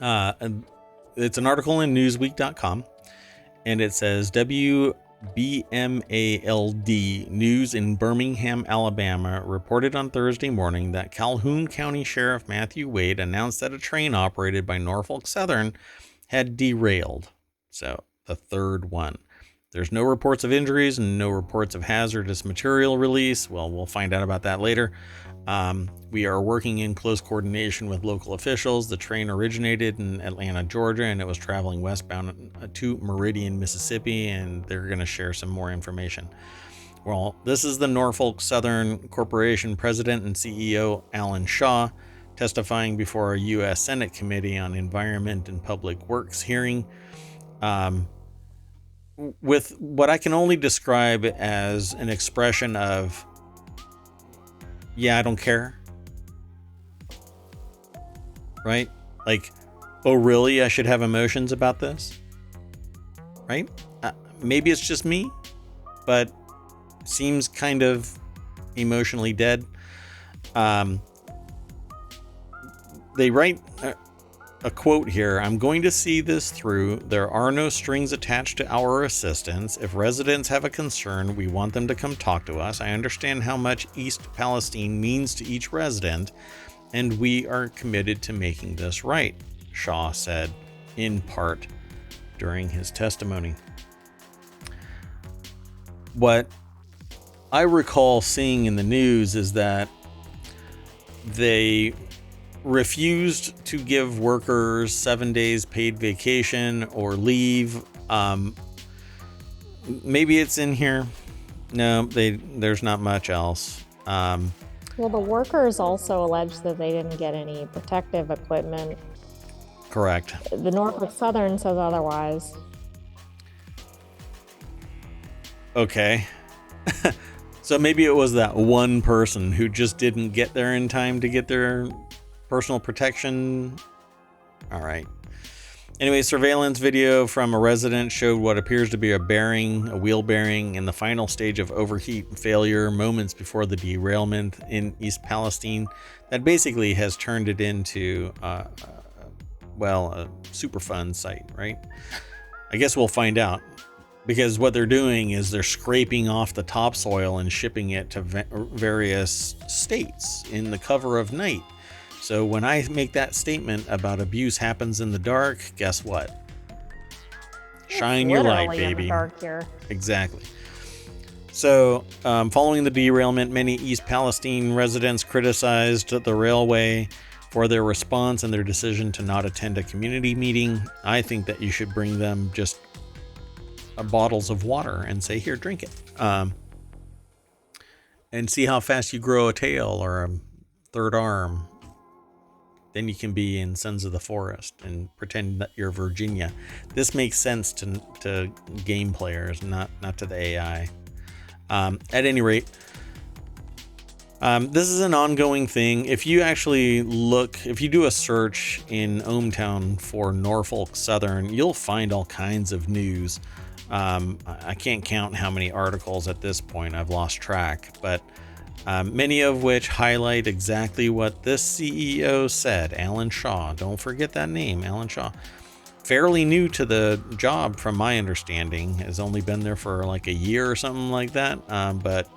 It's an article in Newsweek.com, and it says WBMALD News in Birmingham, Alabama reported on Thursday morning that Calhoun County Sheriff Matthew Wade announced that a train operated by Norfolk Southern had derailed. So, the third one. There's no reports of injuries and no reports of hazardous material release. Well, we'll find out about that later. We are working in close coordination with local officials. The train originated in Atlanta, Georgia, and it was traveling westbound to Meridian, Mississippi, and they're going to share some more information. Well, this is the Norfolk Southern Corporation President and CEO, Alan Shaw, testifying before a U.S. Senate Committee on Environment and Public Works hearing, with what I can only describe as an expression of, yeah, I don't care. Right? Like, oh, really? I should have emotions about this? Right? Maybe it's just me, but seems kind of emotionally dead. They write a quote here. I'm going to see this through. There are no strings attached to our assistance. If residents have a concern, we want them to come talk to us. I understand how much East Palestine means to each resident, and we are committed to making this right, Shaw said, in part, during his testimony. What I recall seeing in the news is that they refused to give workers 7 days paid vacation or leave. Maybe it's in here. No, there's not much else. Well, the workers also alleged that they didn't get any protective equipment. Correct. The Norfolk Southern says otherwise. Okay. So maybe it was that one person who just didn't get there in time to get their personal protection. All right. Anyway, surveillance video from a resident showed what appears to be a wheel bearing in the final stage of overheat failure moments before the derailment in East Palestine. That basically has turned it into, a Superfund site, right? I guess we'll find out. Because what they're doing is they're scraping off the topsoil and shipping it to various states in the cover of night. So when I make that statement about abuse happens in the dark, guess what? Shine your light, baby. In the dark here. Exactly. So, following the derailment, many East Palestine residents criticized the railway for their response and their decision to not attend a community meeting. I think that you should bring them just bottles of water and say, here, drink it. And see how fast you grow a tail or a third arm. Then you can be in Sons of the Forest and pretend that you're Virginia. This makes sense to game players, not to the AI. At any rate, this is an ongoing thing. If you do a search in ohmTown for Norfolk Southern, you'll find all kinds of news. I can't count how many articles at this point. I've lost track, but many of which highlight exactly what this CEO said, Alan Shaw. Don't forget that name, Alan Shaw. Fairly new to the job, from my understanding. Has only been there for like a year or something like that, but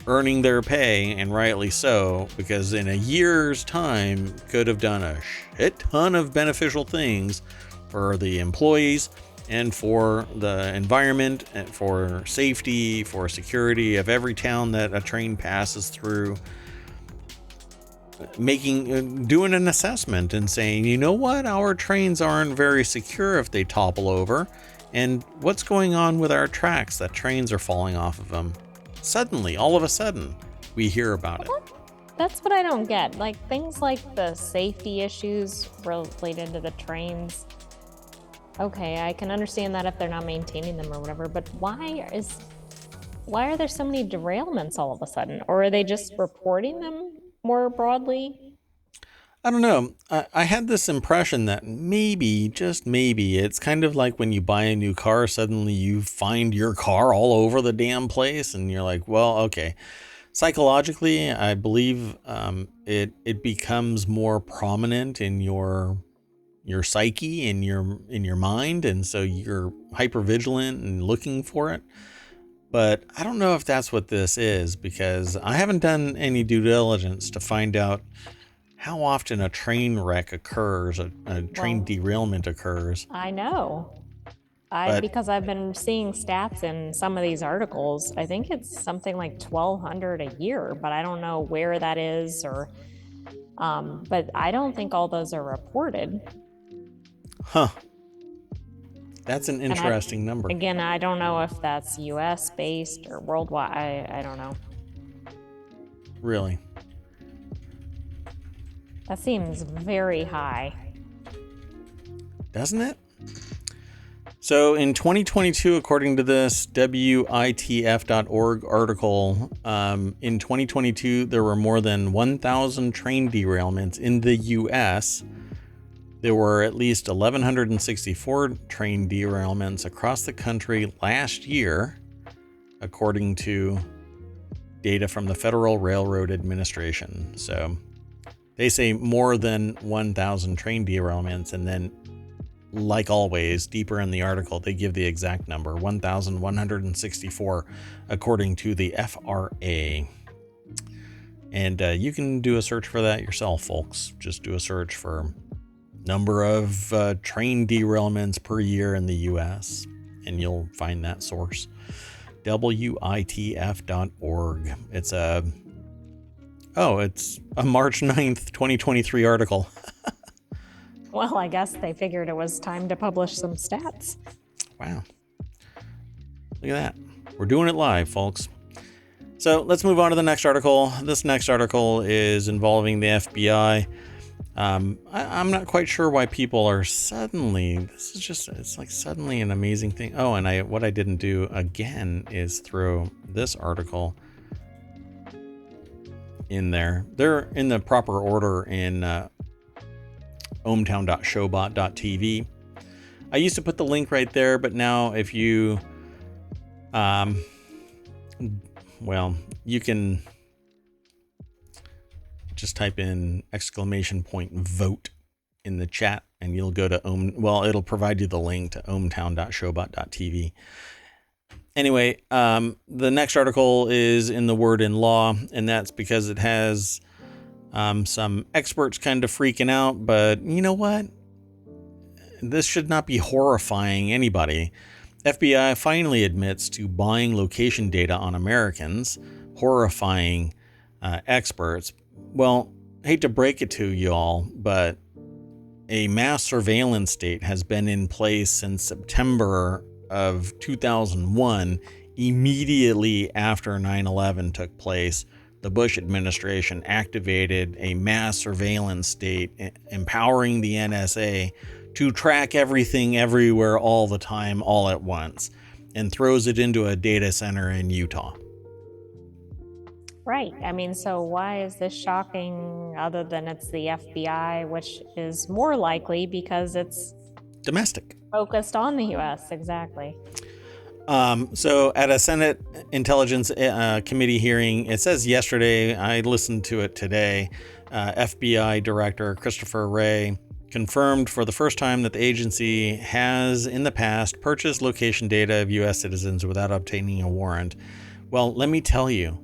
earning their pay, and rightly so, because in a year's time could have done a shit ton of beneficial things for the employees and for the environment and for safety, for security of every town that a train passes through. Doing an assessment and saying, you know what, our trains aren't very secure if they topple over, and what's going on with our tracks that trains are falling off of them. Suddenly, all of a sudden, we hear about it. That's what I don't get. Like things like the safety issues related to the trains. Okay, I can understand that if they're not maintaining them or whatever, but why are there so many derailments all of a sudden? Or are they just reporting them more broadly? I don't know. I had this impression that maybe, just maybe, it's kind of like when you buy a new car, suddenly you find your car all over the damn place, and you're like, well, okay. Psychologically, I believe it becomes more prominent in your psyche, in your mind, and so you're hyper vigilant and looking for it. But I don't know if that's what this is, because I haven't done any due diligence to find out how often a train wreck occurs, a train derailment occurs. I know. But Because I've been seeing stats in some of these articles. I think it's something like 1,200 a year, but I don't know where that is, or but I don't think all those are reported. Huh. That's an interesting number. Again, I don't know if that's US based or worldwide. I don't know. Really? That seems very high. Doesn't it? So in 2022, according to this WITF.org article, in 2022, there were more than 1,000 train derailments in the US. There were at least 1,164 train derailments across the country last year, according to data from the Federal Railroad Administration. So they say more than 1,000 train derailments, and then, like always, deeper in the article, they give the exact number, 1,164, according to the FRA. And you can do a search for that yourself, folks. Just do a search for number of train derailments per year in the U.S., and you'll find that source. WITF.org. It's a March 9th, 2023 article. Well, I guess they figured it was time to publish some stats. Wow. Look at that. We're doing it live, folks. So let's move on to the next article. This next article is involving the FBI. I'm not quite sure why people are suddenly, it's like suddenly an amazing thing. Oh, and what I didn't do again is throw this article in there. They're in the proper order in ohmTown.showbot.tv. I used to put the link right there, but now if you, you can just type in _vote in the chat and you'll go to it'll provide you the link to ohmTown.showbot.tv. Anyway, the next article is in the Word in Law, and that's because it has some experts kind of freaking out, but you know what? This should not be horrifying anybody. FBI finally admits to buying location data on Americans, horrifying experts. Well, hate to break it to y'all, but a mass surveillance state has been in place since September of 2001, immediately after 9/11 took place. The Bush administration activated a mass surveillance state, empowering the NSA to track everything everywhere all the time, all at once, and throws it into a data center in Utah. Right. I mean, so why is this shocking other than it's the FBI, which is more likely because it's Domestic. focused on the US? Exactly. So at a Senate Intelligence Committee hearing, it says yesterday, I listened to it today, FBI Director Christopher Wray confirmed for the first time that the agency has in the past purchased location data of U.S. citizens without obtaining a warrant. Well, let me tell you,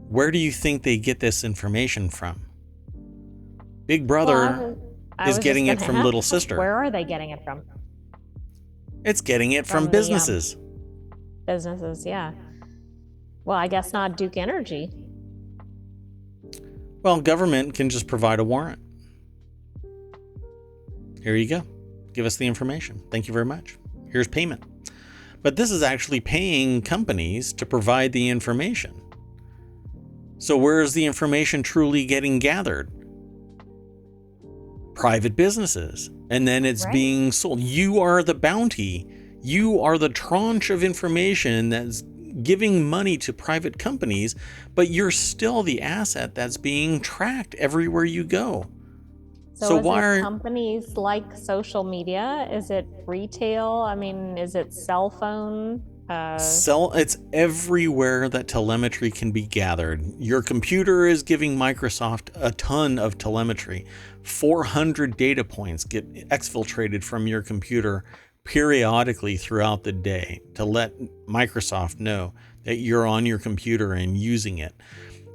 where do you think they get this information from? Big Brother is getting it from Little Sister. Where are they getting it from? It's getting it from businesses. Businesses, yeah. Well, I guess not Duke Energy. Well, government can just provide a warrant. Here you go. Give us the information. Thank you very much. Here's payment. But this is actually paying companies to provide the information. So where is the information truly getting gathered? Private businesses. And then it's being sold. You are the bounty. You are the tranche of information that's giving money to private companies, but you're still the asset that's being tracked everywhere you go. So why are companies like social media? Is it retail? I mean, is it cell phone? It's everywhere that telemetry can be gathered. Your computer is giving Microsoft a ton of telemetry. 400 data points get exfiltrated from your computer periodically throughout the day to let Microsoft know that you're on your computer and using it.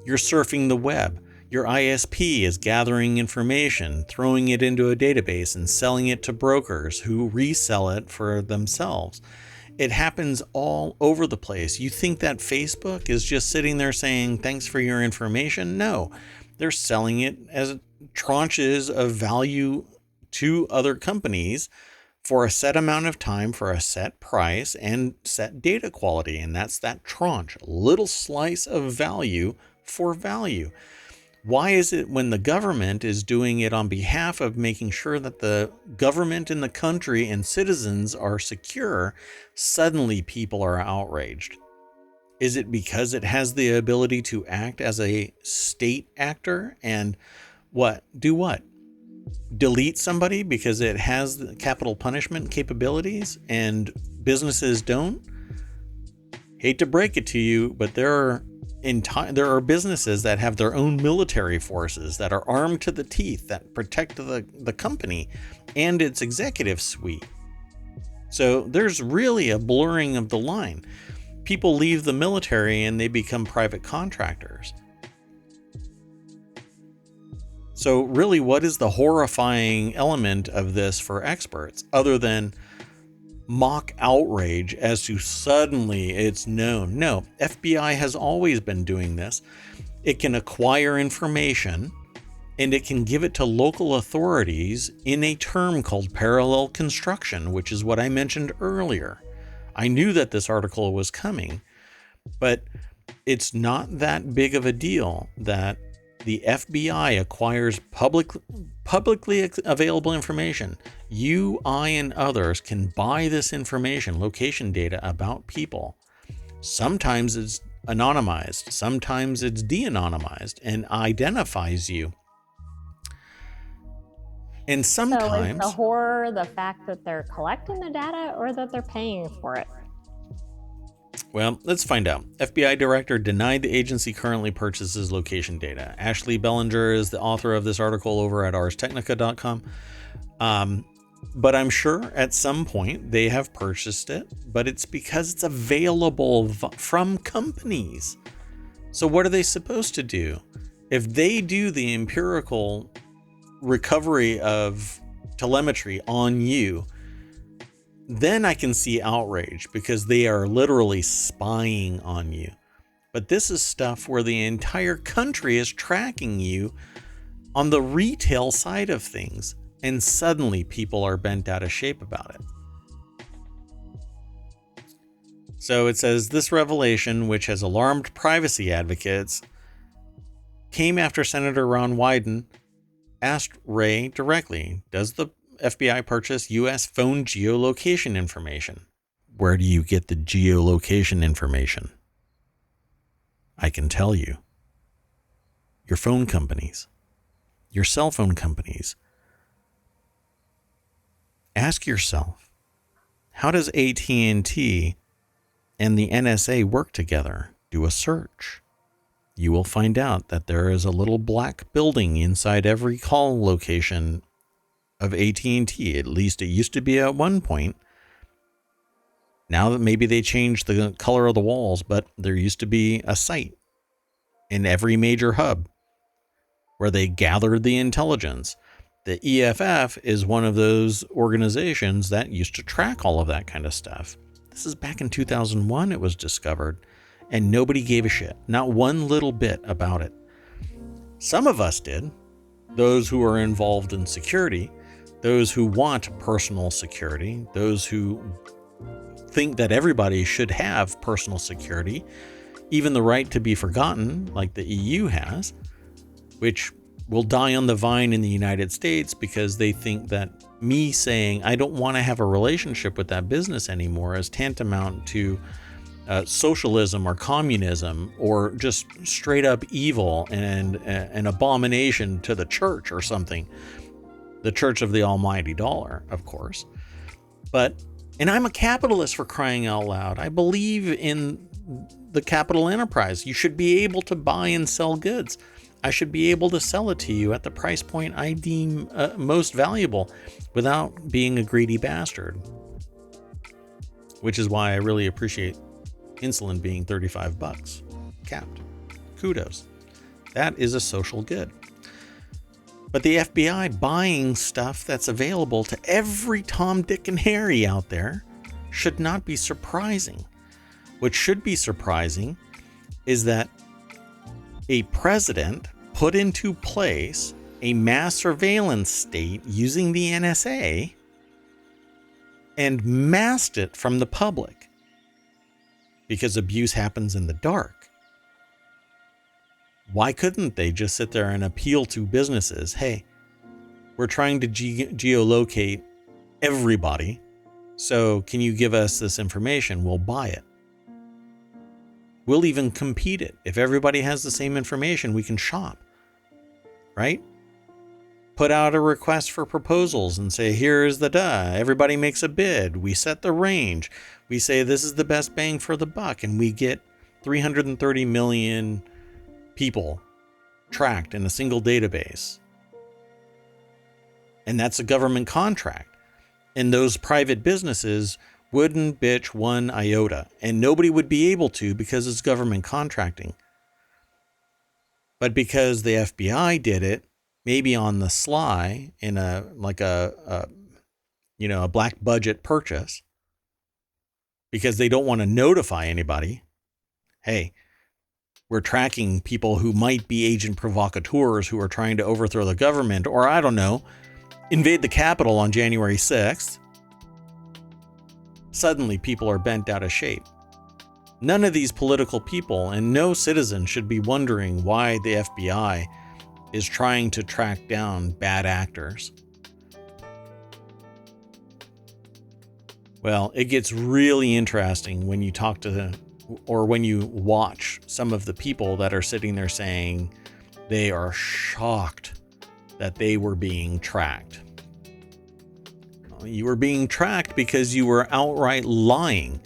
You're surfing the web. Your ISP is gathering information, throwing it into a database and selling it to brokers who resell it for themselves. It happens all over the place. You think that Facebook is just sitting there saying, thanks for your information? No, they're selling it as tranches of value to other companies for a set amount of time, for a set price and set data quality. And that's that tranche, a little slice of value for value. Why is it when the government is doing it on behalf of making sure that the government in the country and citizens are secure, suddenly people are outraged? Is it because it has the ability to act as a state actor and do what? Delete somebody because it has the capital punishment capabilities and businesses don't? Hate to break it to you, but there are businesses that have their own military forces that are armed to the teeth that protect the company and its executive suite. So there's really a blurring of the line. People leave the military and they become private contractors. So really, what is the horrifying element of this for experts other than mock outrage as to suddenly it's known? No, FBI has always been doing this. It can acquire information and it can give it to local authorities in a term called parallel construction, which is what I mentioned earlier. I knew that this article was coming, but it's not that big of a deal that the FBI acquires publicly available information. You, I, and others can buy this information, location data about people. Sometimes it's anonymized, sometimes it's de-anonymized and identifies you. And sometimes... So is the horror the fact that they're collecting the data or that they're paying for it? Well, let's find out. FBI director denied the agency currently purchases location data. Ashley Bellinger is the author of this article over at arstechnica.com. But I'm sure at some point they have purchased it, but it's because it's available from companies. So what are they supposed to do? If they do the empirical recovery of telemetry on you, then I can see outrage because they are literally spying on you. But this is stuff where the entire country is tracking you on the retail side of things, and suddenly people are bent out of shape about it. So it says, this revelation, which has alarmed privacy advocates, came after Senator Ron Wyden asked Wray directly, does the FBI purchase U.S. phone geolocation information? Where do you get the geolocation information? I can tell you. Your phone companies. Your cell phone companies. Ask yourself, how does AT&T and the NSA work together? Do a search. You will find out that there is a little black building inside every call location of AT&T. At least it used to be at one point. Now that maybe they changed the color of the walls, but there used to be a site in every major hub where they gathered the intelligence. The EFF is one of those organizations that used to track all of that kind of stuff. This is back in 2001 it was discovered, and nobody gave a shit. Not one little bit about it. Some of us did. Those who are involved in security, those who want personal security, those who think that everybody should have personal security, even the right to be forgotten, like the EU has, which will die on the vine in the United States because they think that me saying I don't want to have a relationship with that business anymore is tantamount to socialism or communism or just straight up evil and an abomination to the church or something. The Church of the Almighty Dollar, of course. And I'm a capitalist, for crying out loud. I believe in the capital enterprise. You should be able to buy and sell goods. I should be able to sell it to you at the price point I deem most valuable without being a greedy bastard. Which is why I really appreciate insulin being $35 capped. Kudos. That is a social good. But the FBI buying stuff that's available to every Tom, Dick, and Harry out there should not be surprising. What should be surprising is that a president put into place a mass surveillance state using the NSA and masked it from the public because abuse happens in the dark. Why couldn't they just sit there and appeal to businesses? Hey, we're trying to geolocate everybody. So can you give us this information? We'll buy it. We'll even compete it. If everybody has the same information, we can shop. Right? Put out a request for proposals and say, here's the everybody makes a bid. We set the range. We say this is the best bang for the buck. And we get 330 million people tracked in a single database. And that's a government contract. And those private businesses wouldn't bitch one iota. And nobody would be able to because it's government contracting. But because the FBI did it, maybe on the sly in a black budget purchase, because they don't want to notify anybody. Hey, we're tracking people who might be agent provocateurs who are trying to overthrow the government, or I don't know, invade the Capitol on January 6th. Suddenly people are bent out of shape. None of these political people and no citizen should be wondering why the FBI is trying to track down bad actors. Well, it gets really interesting when you talk to or when you watch some of the people that are sitting there saying they are shocked that they were being tracked. You were being tracked because you were outright lying.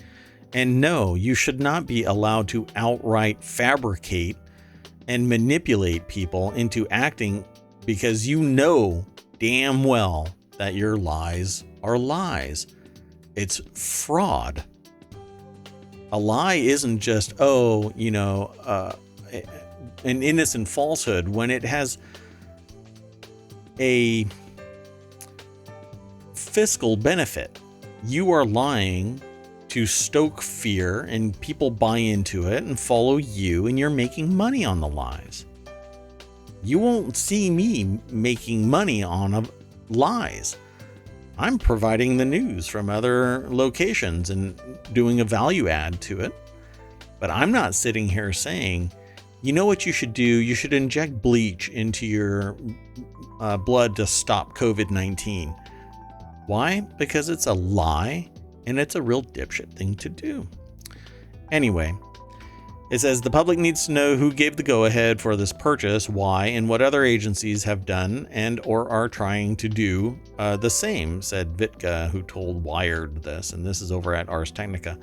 And no, you should not be allowed to outright fabricate and manipulate people into acting because you know damn well that your lies are lies. It's fraud. A lie isn't just, an innocent falsehood when it has a fiscal benefit. You are lying to stoke fear, and people buy into it and follow you, and you're making money on the lies. You won't see me making money on lies. I'm providing the news from other locations and doing a value add to it. But I'm not sitting here saying, you know what you should do? You should inject bleach into your blood to stop COVID-19. Why? Because it's a lie, and it's a real dipshit thing to do. Anyway, it says the public needs to know who gave the go-ahead for this purchase, why, and what other agencies have done and or are trying to do the same, said Vitka, who told Wired this, and this is over at Ars Technica.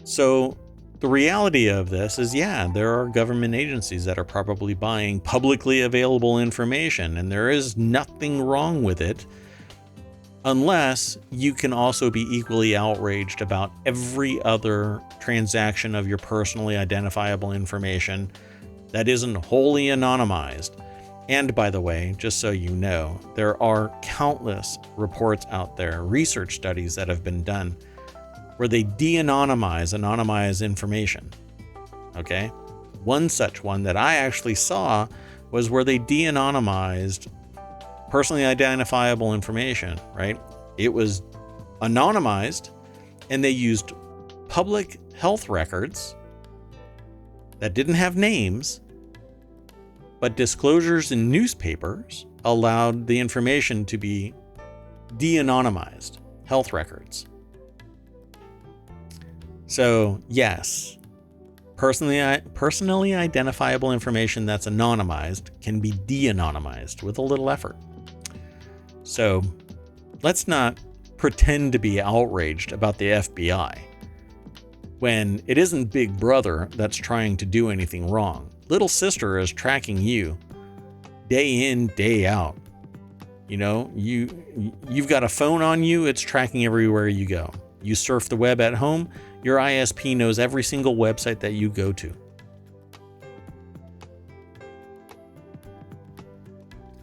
So the reality of this is, yeah, there are government agencies that are probably buying publicly available information, and there is nothing wrong with it, unless you can also be equally outraged about every other transaction of your personally identifiable information that isn't wholly anonymized. And by the way, just so you know, there are countless reports out there, research studies that have been done where they anonymize information. Okay? One such one that I actually saw was where they de-anonymized personally identifiable information, right? It was anonymized, and they used public health records that didn't have names, but disclosures in newspapers allowed the information to be de-anonymized health records. So yes, personally identifiable information that's anonymized can be de-anonymized with a little effort. So let's not pretend to be outraged about the FBI when it isn't Big Brother that's trying to do anything wrong. Little sister is tracking you day in, day out. You know, you've got a phone on you, it's tracking everywhere you go. You surf the web at home, your ISP knows every single website that you go to.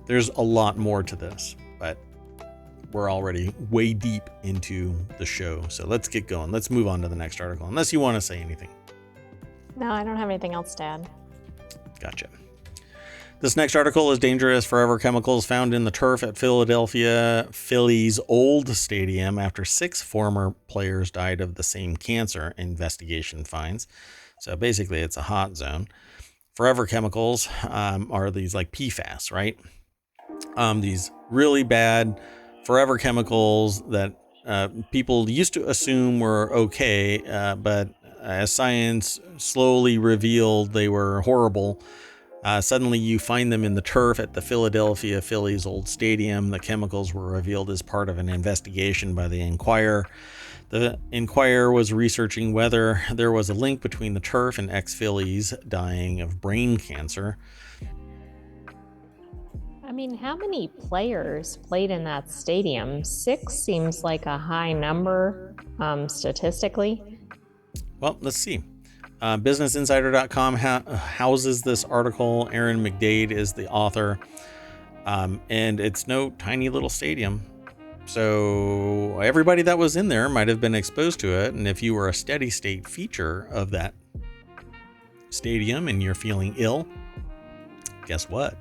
There's a lot more to this, but we're already way deep into the show. So let's get going. Let's move on to the next article, unless you want to say anything. No, I don't have anything else to add. Gotcha. This next article is dangerous forever chemicals found in the turf at Philadelphia Phillies' old stadium after 6 former players died of the same cancer, investigation finds. So basically it's a hot zone. Forever chemicals are these like PFAS, right? These really bad forever chemicals that people used to assume were okay, but as science slowly revealed they were horrible. Suddenly you find them in the turf at the Philadelphia Phillies' old stadium. The chemicals were revealed as part of an investigation by the Inquirer. The Inquirer was researching whether there was a link between the turf and ex-Phillies dying of brain cancer. I mean, how many players played in that stadium? 6 seems like a high number, statistically. Well, let's see. BusinessInsider.com houses this article. Aaron McDade is the author. And it's no tiny little stadium. So everybody that was in there might have been exposed to it. And if you were a steady state feature of that stadium and you're feeling ill, guess what?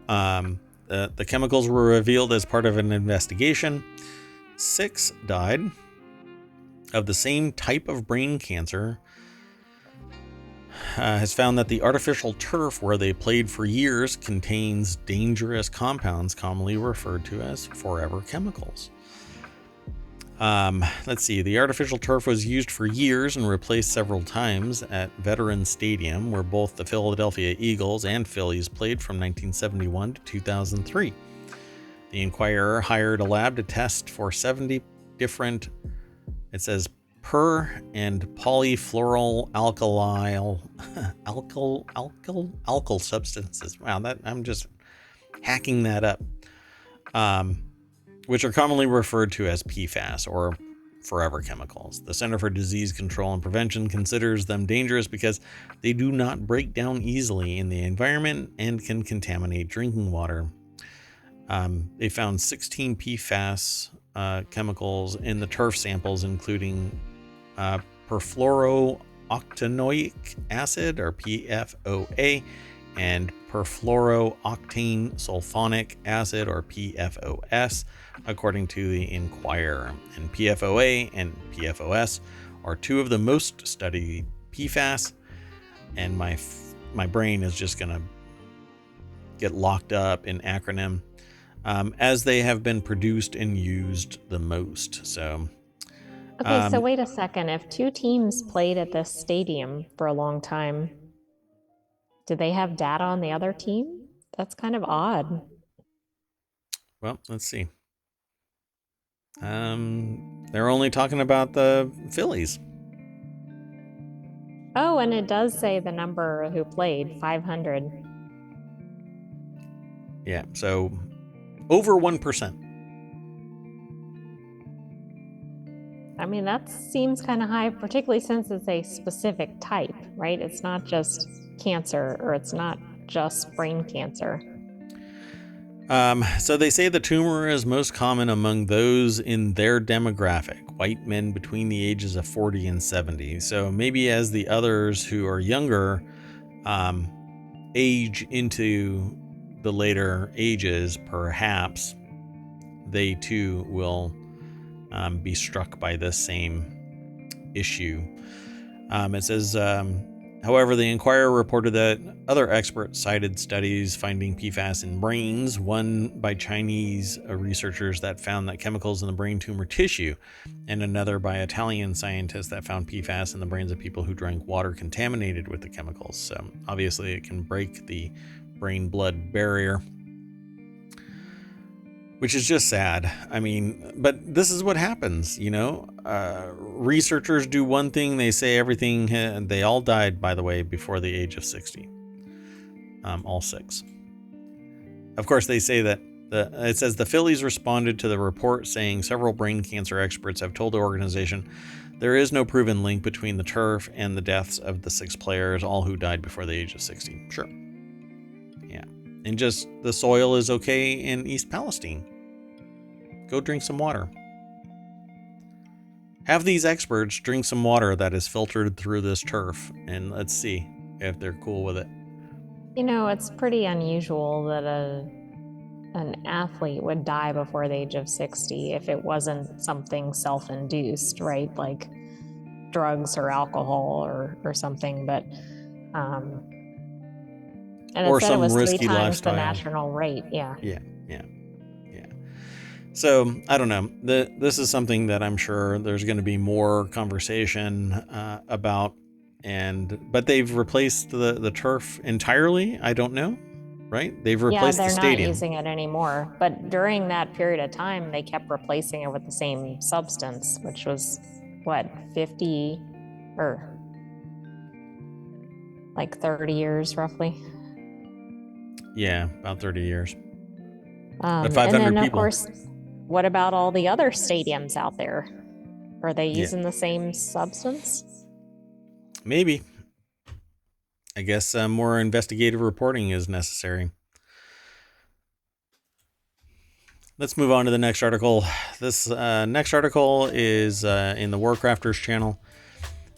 The chemicals were revealed as part of an investigation. 6 died of the same type of brain cancer. Has found that the artificial turf where they played for years contains dangerous compounds commonly referred to as forever chemicals. Let's see. The artificial turf was used for years and replaced several times at Veterans Stadium, where both the Philadelphia Eagles and Phillies played from 1971 to 2003. The Inquirer hired a lab to test for 70 different, it says, per and polyfluoral alkyl substances. Wow, that I'm just hacking that up. Which are commonly referred to as PFAS or forever chemicals. The Center for Disease Control and Prevention considers them dangerous because they do not break down easily in the environment and can contaminate drinking water. They found 16 PFAS chemicals in the turf samples, including perfluorooctanoic acid, or PFOA, and perfluorooctane sulfonic acid, or PFOS, according to the Inquirer. And PFOA and PFOS are two of the most studied PFAS, and my brain is just going to get locked up in acronym, as they have been produced and used the most. So, okay, so wait a second. If two teams played at this stadium for a long time, do they have data on the other team? That's kind of odd. Well, let's see. They're only talking about the Phillies. Oh, and it does say the number who played, 500. Yeah, so over 1%. I mean, that seems kind of high, particularly since it's a specific type, right? It's not just cancer, or it's not just brain cancer. So they say the tumor is most common among those in their demographic, white men between the ages of 40 and 70. So maybe as the others who are younger age into the later ages, perhaps they too will be struck by this same issue. It says, however, the Inquirer reported that other experts cited studies finding PFAS in brains, one by Chinese researchers that found that chemicals in the brain tumor tissue, and another by Italian scientists that found PFAS in the brains of people who drank water contaminated with the chemicals. So obviously it can break the brain-blood barrier, which is just sad. I mean, but this is what happens, you know? Researchers do one thing, they say everything, they all died, by the way, before the age of 60. All six. Of course, they say that it says the Phillies responded to the report saying several brain cancer experts have told the organization there is no proven link between the turf and the deaths of the 6 players, all who died before the age of 60. Sure. Yeah. And just the soil is okay in East Palestine. Go drink some water. Have these experts drink some water that is filtered through this turf, and let's see if they're cool with it. You know, it's pretty unusual that an athlete would die before the age of 60 if it wasn't something self-induced, right? Like drugs or alcohol or something. But and or it said some it was 3 risky times lifestyle. the national rate. Yeah. So I don't know. This is something that I'm sure there's going to be more conversation about, but they've replaced the turf entirely. I don't know, right? They've replaced the stadium. Yeah, they're not using it anymore. But during that period of time, they kept replacing it with the same substance, which was what, 50 or like 30 years roughly. Yeah, about 30 years. But 500 and then, people. of course, what about all the other stadiums out there? Are they using the same substance? Maybe. I guess more investigative reporting is necessary. Let's move on to the next article. This next article is in the Warcrafters channel.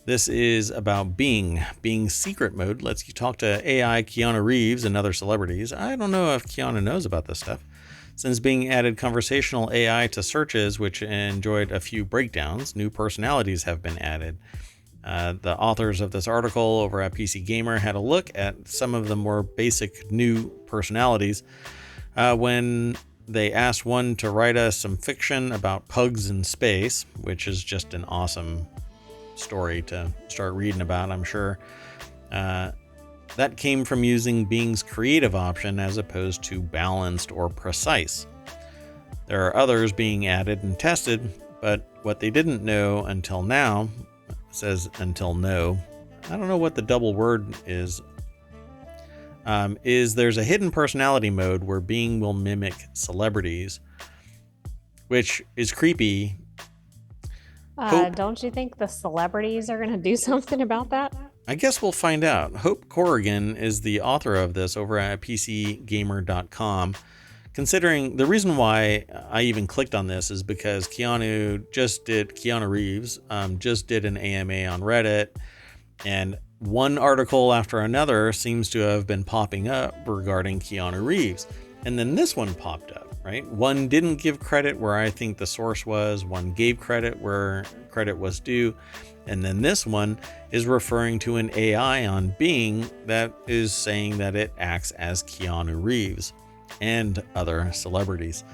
This is about Bing. Bing's secret mode lets you talk to AI Keanu Reeves and other celebrities. I don't know if Keanu knows about this stuff. Since Bing added conversational AI to searches, which enjoyed a few breakdowns, new personalities have been added. The authors of this article over at PC Gamer had a look at some of the more basic new personalities when they asked one to write us some fiction about pugs in space, which is just an awesome story to start reading about, I'm sure. That came from using Bing's creative option as opposed to balanced or precise. There are others being added and tested, but what they didn't know until now, says until no, I don't know what the double word is there's a hidden personality mode where Bing will mimic celebrities, which is creepy. Don't you think the celebrities are going to do something about that? I guess we'll find out. Hope Corrigan is the author of this over at PCGamer.com. considering the reason why I even clicked on this is because Keanu Reeves just did an AMA on Reddit, and one article after another seems to have been popping up regarding Keanu Reeves. And then this one popped up, right? One didn't give credit where I think the source was, one gave credit where credit was due. And then this one is referring to an AI on Bing that is saying that it acts as Keanu Reeves and other celebrities.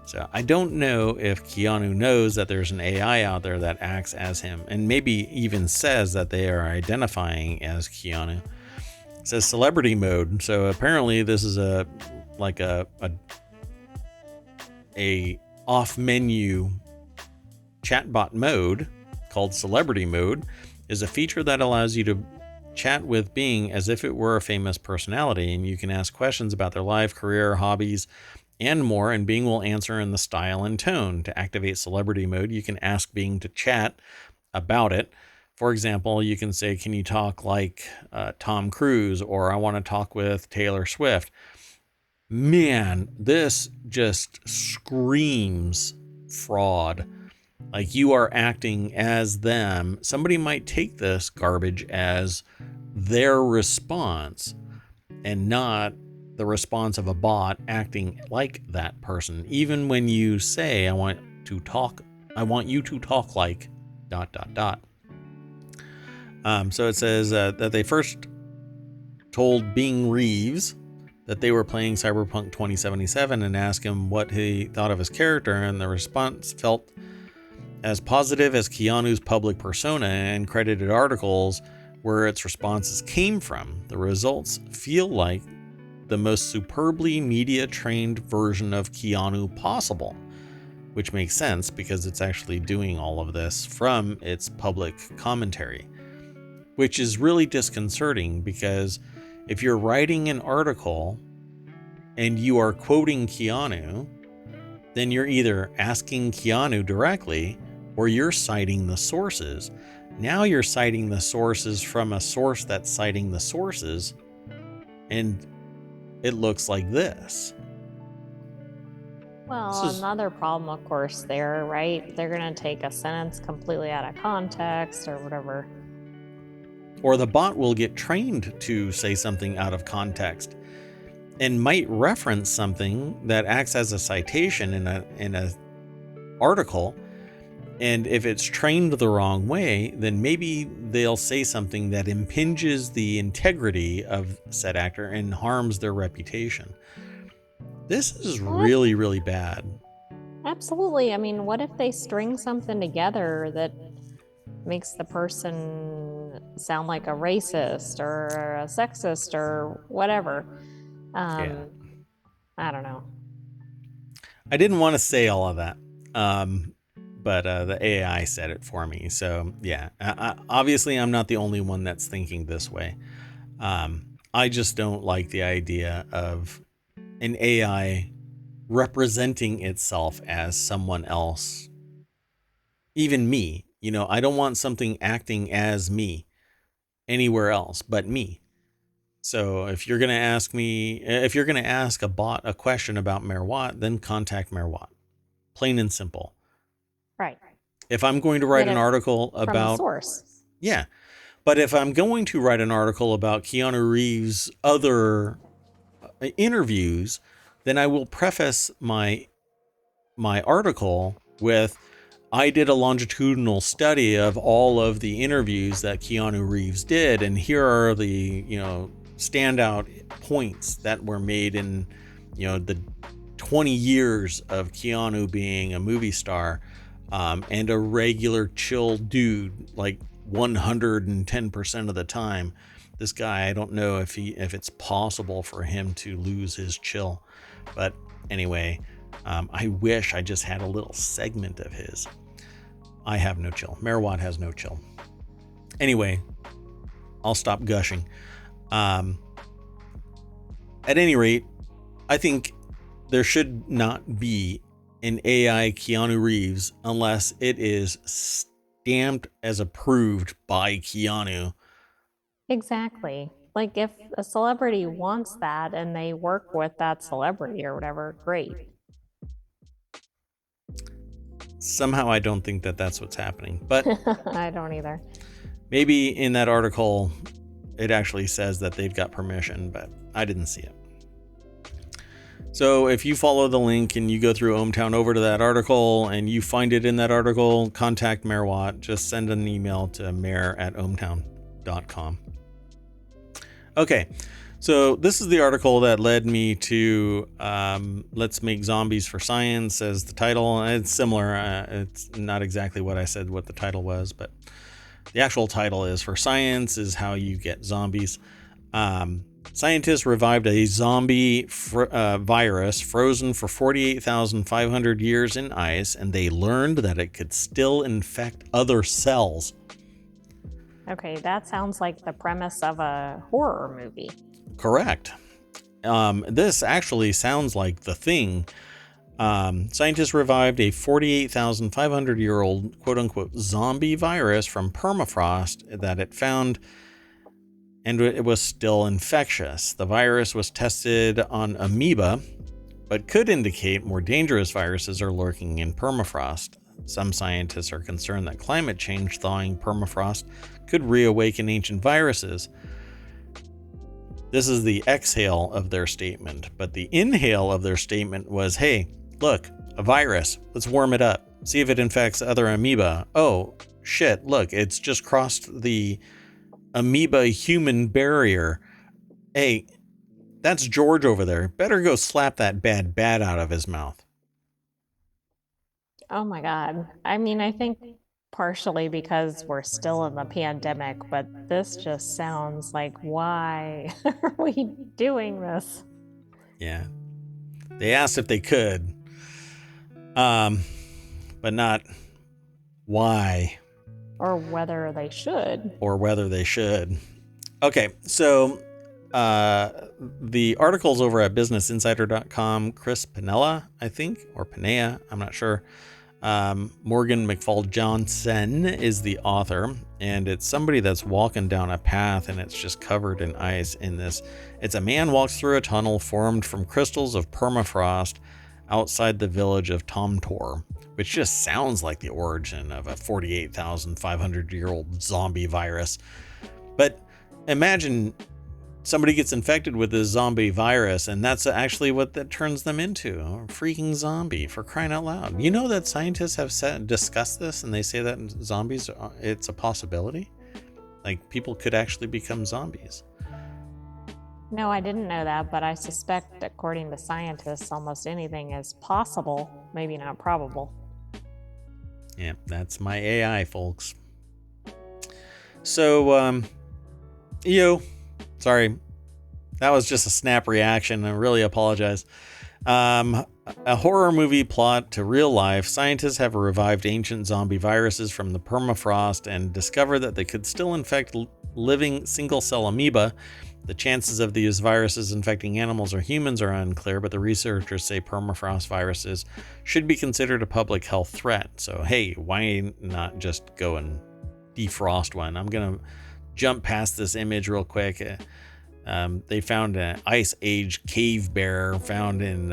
So I don't know if Keanu knows that there's an AI out there that acts as him, and maybe even says that they are identifying as Keanu. It says celebrity mode. So apparently this is a off menu chatbot mode called celebrity mode, is a feature that allows you to chat with Bing as if it were a famous personality, and you can ask questions about their life, career, hobbies, and more, and Bing will answer in the style and tone. To activate celebrity mode, you can ask Bing to chat about it. For example, you can say, can you talk like Tom Cruise, or I want to talk with Taylor Swift. Man, this just screams fraud. Like, you are acting as them. Somebody might take this garbage as their response and not the response of a bot acting like that person. Even when you say, I want you to talk like ... So it says that they first told Bing Reeves that they were playing Cyberpunk 2077 and asked him what he thought of his character, and the response felt as positive as Keanu's public persona, and credited articles where its responses came from. The results feel like the most superbly media-trained version of Keanu possible, which makes sense because it's actually doing all of this from its public commentary, which is really disconcerting, because if you're writing an article and you are quoting Keanu, then you're either asking Keanu directly or you're citing the sources. Now you're citing the sources from a source that's citing the sources, and it looks like this. Well, another problem, of course, there, right? They're going to take a sentence completely out of context or whatever. Or the bot will get trained to say something out of context and might reference something that acts as a citation in a article. And if it's trained the wrong way, then maybe they'll say something that impinges the integrity of said actor and harms their reputation. This is really, really bad. Absolutely. I mean, what if they string something together that makes the person sound like a racist or a sexist or whatever? Yeah. I don't know. I didn't want to say all of that, but the AI said it for me. So yeah, obviously I'm not the only one that's thinking this way. I just don't like the idea of an AI representing itself as someone else. Even me, I don't want something acting as me anywhere else but me. So if you're going to ask a bot a question about Mayor Watt, then contact Mayor Watt. Plain and simple. Right. If I'm going to write an article about... From the source. Yeah. But if I'm going to write an article about Keanu Reeves' other interviews, then I will preface my article with, I did a longitudinal study of all of the interviews that Keanu Reeves did, and here are the, standout points that were made in, the 20 years of Keanu being a movie star, and a regular chill dude, like 110% of the time. This guy, I don't know if it's possible for him to lose his chill. But anyway, I wish I just had a little segment of his. I have no chill. Mayor Watt has no chill. Anyway, I'll stop gushing. At any rate, I think there should not be an AI Keanu Reeves unless it is stamped as approved by Keanu. Exactly. Like, if a celebrity wants that and they work with that celebrity or whatever, great. Somehow I don't think that that's what's happening, but I don't either. maybe in that article it actually says that they've got permission, but I didn't see it. So if you follow the link and you go through ohmTown over to that article and you find it in that article, contact Mayor Watt. Just send an email to mayor@ohmtown.com. Okay, so this is the article that led me to Let's Make Zombies for Science as the title. It's similar. It's not exactly what I said what the title was, but the actual title is For Science is How You Get Zombies. Scientists revived a zombie virus frozen for 48,500 years in ice, and they learned that it could still infect other cells. Okay, that sounds like the premise of a horror movie. Correct. This actually sounds like The Thing. Scientists revived a 48,500-year-old quote-unquote zombie virus from permafrost that it found, and it was still infectious. The virus was tested on amoeba, but could indicate more dangerous viruses are lurking in permafrost. Some scientists are concerned that climate change thawing permafrost could reawaken ancient viruses. This is the exhale of their statement, but the inhale of their statement was, hey, look, a virus, let's warm it up, see if it infects other amoeba. Oh, shit, look, it's just crossed the amoeba human barrier. Hey, that's George over there. Better go slap that bad bat out of his mouth. Oh my God. I mean, I think partially because we're still in the pandemic, but this just sounds like, why are we doing this? Yeah. They asked if they could, but not why. Or whether they should. Or whether they should. Okay, so the article's over at businessinsider.com. Chris Panella, I think, or Panea, I'm not sure. Morgan McFall Johnson is the author, and it's somebody that's walking down a path and it's just covered in ice in this. It's a man walks through a tunnel formed from crystals of permafrost outside the village of Tomtor, which just sounds like the origin of a 48,500-year-old zombie virus. But imagine somebody gets infected with this zombie virus, and that's actually what that turns them into, a freaking zombie, for crying out loud. You know that scientists have discussed this, and they say that zombies, it's a possibility? Like, people could actually become zombies. No, I didn't know that, but I suspect, according to scientists, almost anything is possible, maybe not probable. Yeah, that's my AI, folks. So, sorry, that was just a snap reaction. I really apologize. A horror movie plot to real life. Scientists have revived ancient zombie viruses from the permafrost and discovered that they could still infect living single-cell amoeba. The chances of these viruses infecting animals or humans are unclear, but the researchers say permafrost viruses should be considered a public health threat. So, hey, why not just go and defrost one? I'm going to jump past this image real quick. They found an ice age cave bear found in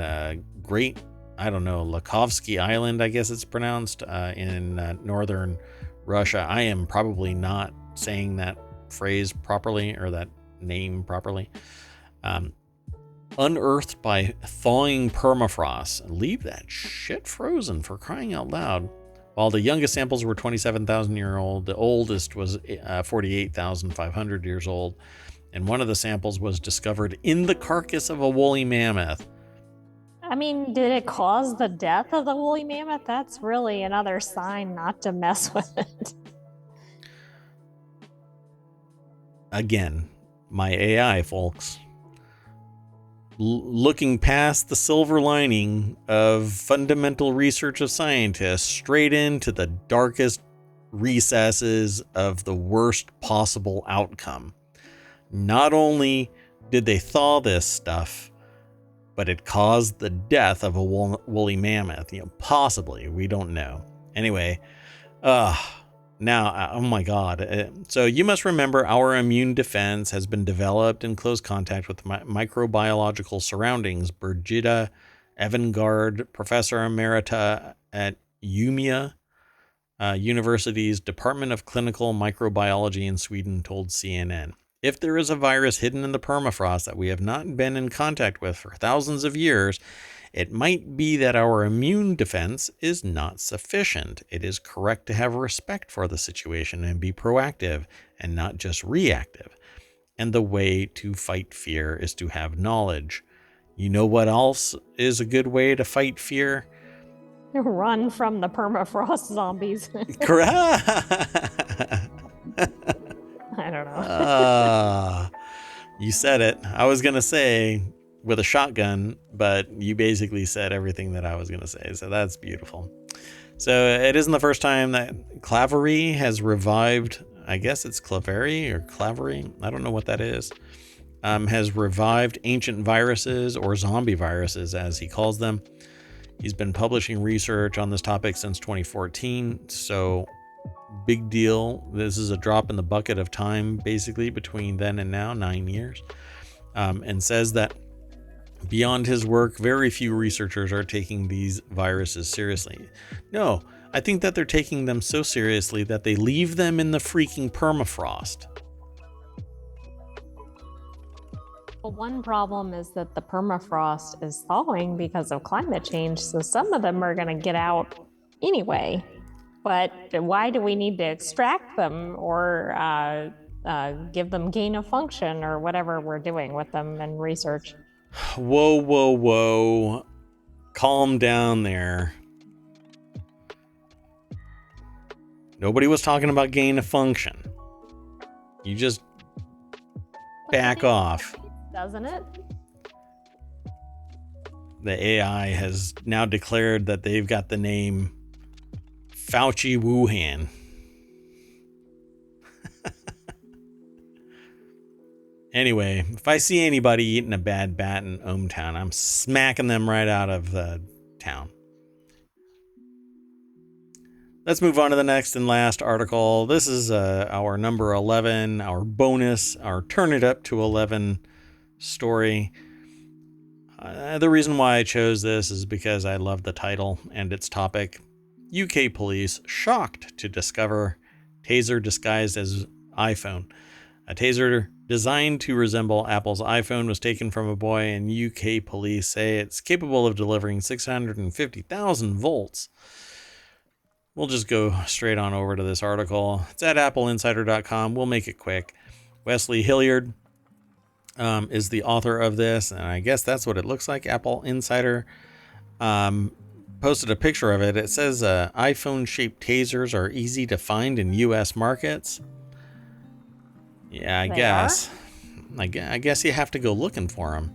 Lakovsky Island, I guess it's pronounced, in northern Russia. I am probably not saying that phrase properly, or that name properly. Unearthed by thawing permafrost. Leave that shit frozen, for crying out loud. While the youngest samples were 27,000 years old, the oldest was 48,500 years old, and one of the samples was discovered in the carcass of a woolly mammoth. I mean, did it cause the death of the woolly mammoth? That's really another sign not to mess with it. Again, my AI, folks. Looking past the silver lining of fundamental research of scientists straight into the darkest recesses of the worst possible outcome. Not only did they thaw this stuff, but it caused the death of a woolly mammoth. Possibly. We don't know. Anyway, Now, oh my God. So you must remember our immune defense has been developed in close contact with microbiological surroundings. Brigitta Evangard, Professor Emerita at UMIA University's Department of Clinical Microbiology in Sweden, told CNN. If there is a virus hidden in the permafrost that we have not been in contact with for thousands of years, it might be that our immune defense is not sufficient. It is correct to have respect for the situation and be proactive and not just reactive. And the way to fight fear is to have knowledge. You know what else is a good way to fight fear? Run from the permafrost zombies. Correct. I don't know. You said it. I was going to say with a shotgun, but you basically said everything that I was going to say. So that's beautiful. So it isn't the first time that Clavery has revived. I guess it's Clavery or Clavery. I don't know what that is. Has revived ancient viruses, or zombie viruses as he calls them. He's been publishing research on this topic since 2014. So big deal. This is a drop in the bucket of time, basically, between then and now, 9 years. And says that beyond his work, very few researchers are taking these viruses seriously. No, I think that they're taking them so seriously that they leave them in the freaking permafrost. Well, one problem is that the permafrost is thawing because of climate change, so some of them are going to get out anyway. But why do we need to extract them or give them gain of function or whatever we're doing with them in research? Whoa. Calm down there. Nobody was talking about gain of function. You just back off. Doesn't it? The AI has now declared that they've got the name Fauci Wuhan. Anyway, if I see anybody eating a bad bat in ohmTown, I'm smacking them right out of the town. Let's move on to the next and last article. This is our number 11, our bonus, our turn it up to 11 story. The reason why I chose this is because I love the title and its topic. UK police shocked to discover taser disguised as iPhone. A taser designed to resemble Apple's iPhone was taken from a boy, and UK police say it's capable of delivering 650,000 volts. We'll just go straight on over to this article. It's at appleinsider.com. We'll make it quick. Wesley Hilliard is the author of this, and I guess that's what it looks like. Apple Insider posted a picture of it. It says iPhone-shaped tasers are easy to find in U.S. markets. Yeah, I guess. I guess you have to go looking for them.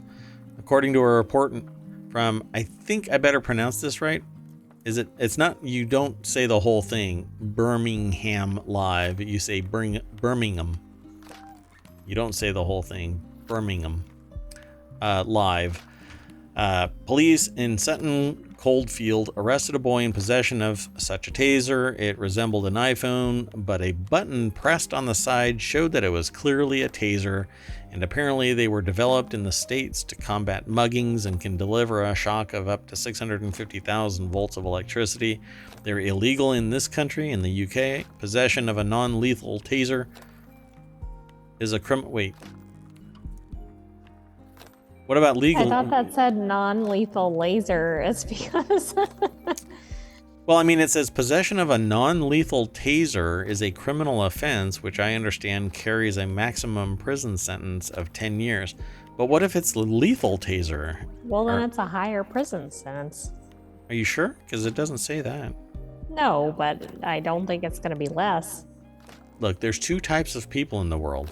According to a report from, I think I better pronounce this right. It's not, you don't say the whole thing, Birmingham Live. You say Birmingham. You don't say the whole thing, Birmingham Live. Police in Sutton Coldfield arrested a boy in possession of such a taser. It resembled an iPhone, but a button pressed on the side showed that it was clearly a taser, and apparently they were developed in the States to combat muggings and can deliver a shock of up to 650,000 volts of electricity. They're illegal in this country. In the UK, possession of a non-lethal taser is a criminal. Wait. What about legal? I thought that said non-lethal laser. It's because... Well, I mean, it says possession of a non-lethal taser is a criminal offense, which I understand carries a maximum prison sentence of 10 years. But what if it's a lethal taser? Well, then it's a higher prison sentence. Are you sure? Because it doesn't say that. No, but I don't think it's going to be less. Look, there's two types of people in the world.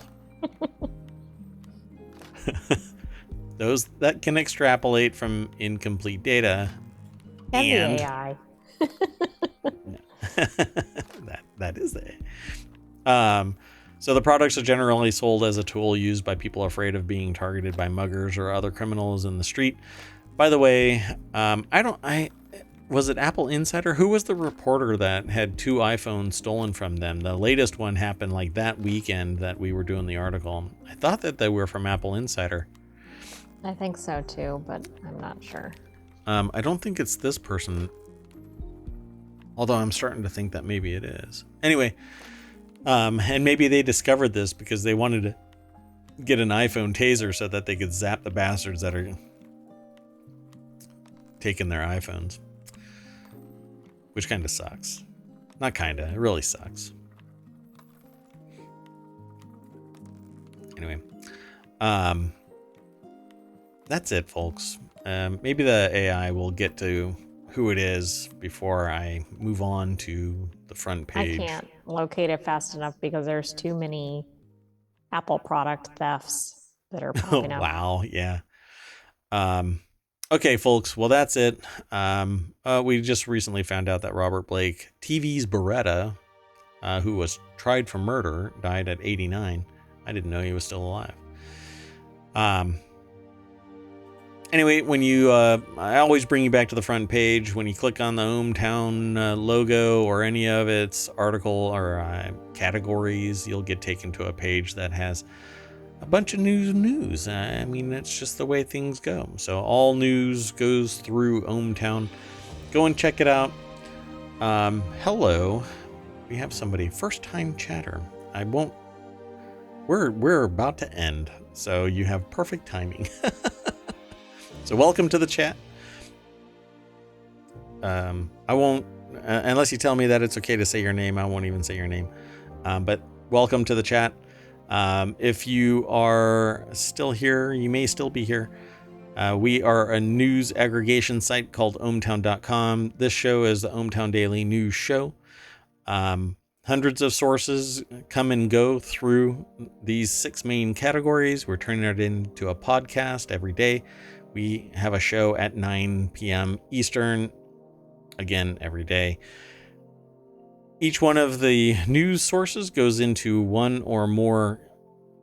Those that can extrapolate from incomplete data. And the AI. that is the AI. So the products are generally sold as a tool used by people afraid of being targeted by muggers or other criminals in the street. By the way, was it Apple Insider? Who was the reporter that had 2 iPhones stolen from them? The latest one happened like that weekend that we were doing the article. I thought that they were from Apple Insider. I think so too, but I'm not sure. I don't think it's this person. Although I'm starting to think that maybe it is. Anyway, and maybe they discovered this because they wanted to get an iPhone taser so that they could zap the bastards that are taking their iPhones. Which kind of sucks. Not kind of, it really sucks. Anyway, that's it, folks. Maybe the AI will get to who it is before I move on to the front page. I can't locate it fast enough because there's too many Apple product thefts that are popping up. Wow, yeah. Okay, folks. Well, that's it. We just recently found out that Robert Blake, TV's Beretta, who was tried for murder, died at 89. I didn't know he was still alive. Anyway, when you, I always bring you back to the front page. When you click on the ohmTown logo or any of its article or categories, you'll get taken to a page that has a bunch of news. I mean, that's just the way things go. So all news goes through ohmTown. Go and check it out. Hello. We have somebody, first time chatter. We're about to end. So you have perfect timing. So welcome to the chat. I won't, unless you tell me that it's okay to say your name, I won't even say your name. But welcome to the chat. If you are still here, you may still be here. We are a news aggregation site called ohmTown.com. This show is the ohmTown Daily News Show. Hundreds of sources come and go through these 6 main categories. We're turning it into a podcast every day. We have a show at 9 p.m. Eastern, again, every day. Each one of the news sources goes into 1 or more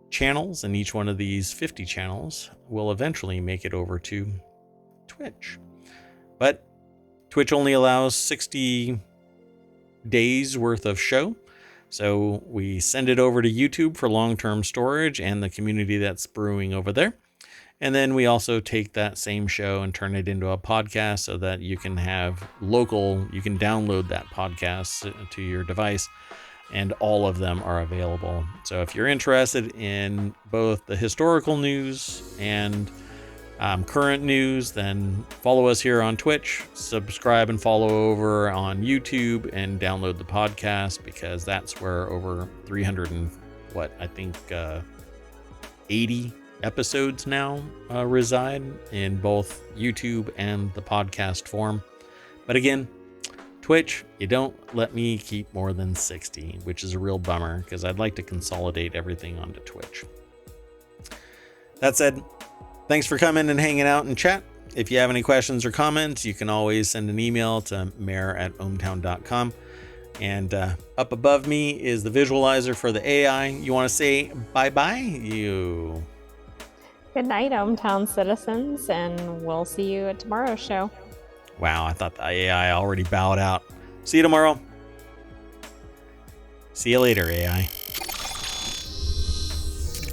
channels, and each one of these 50 channels will eventually make it over to Twitch. But Twitch only allows 60 days worth of show. So we send it over to YouTube for long-term storage and the community that's brewing over there. And then we also take that same show and turn it into a podcast so that you can have you can download that podcast to your device, and all of them are available. So if you're interested in both the historical news and current news, then follow us here on Twitch, subscribe and follow over on YouTube, and download the podcast, because that's where over 300 and 80 episodes now reside in both YouTube and the podcast form. But again, Twitch, you don't let me keep more than 60, which is a real bummer because I'd like to consolidate everything onto Twitch. That said, thanks for coming and hanging out and chat. If you have any questions or comments, you can always send an email to mayor@ohmtown.com. And up above me is the visualizer for the AI. You want to say bye-bye? Good night, ohmTown citizens, and we'll see you at tomorrow's show. Wow, I thought the AI already bowed out. See you tomorrow. See you later, AI.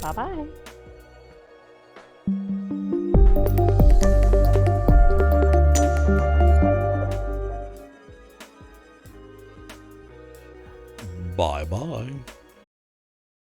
Bye-bye.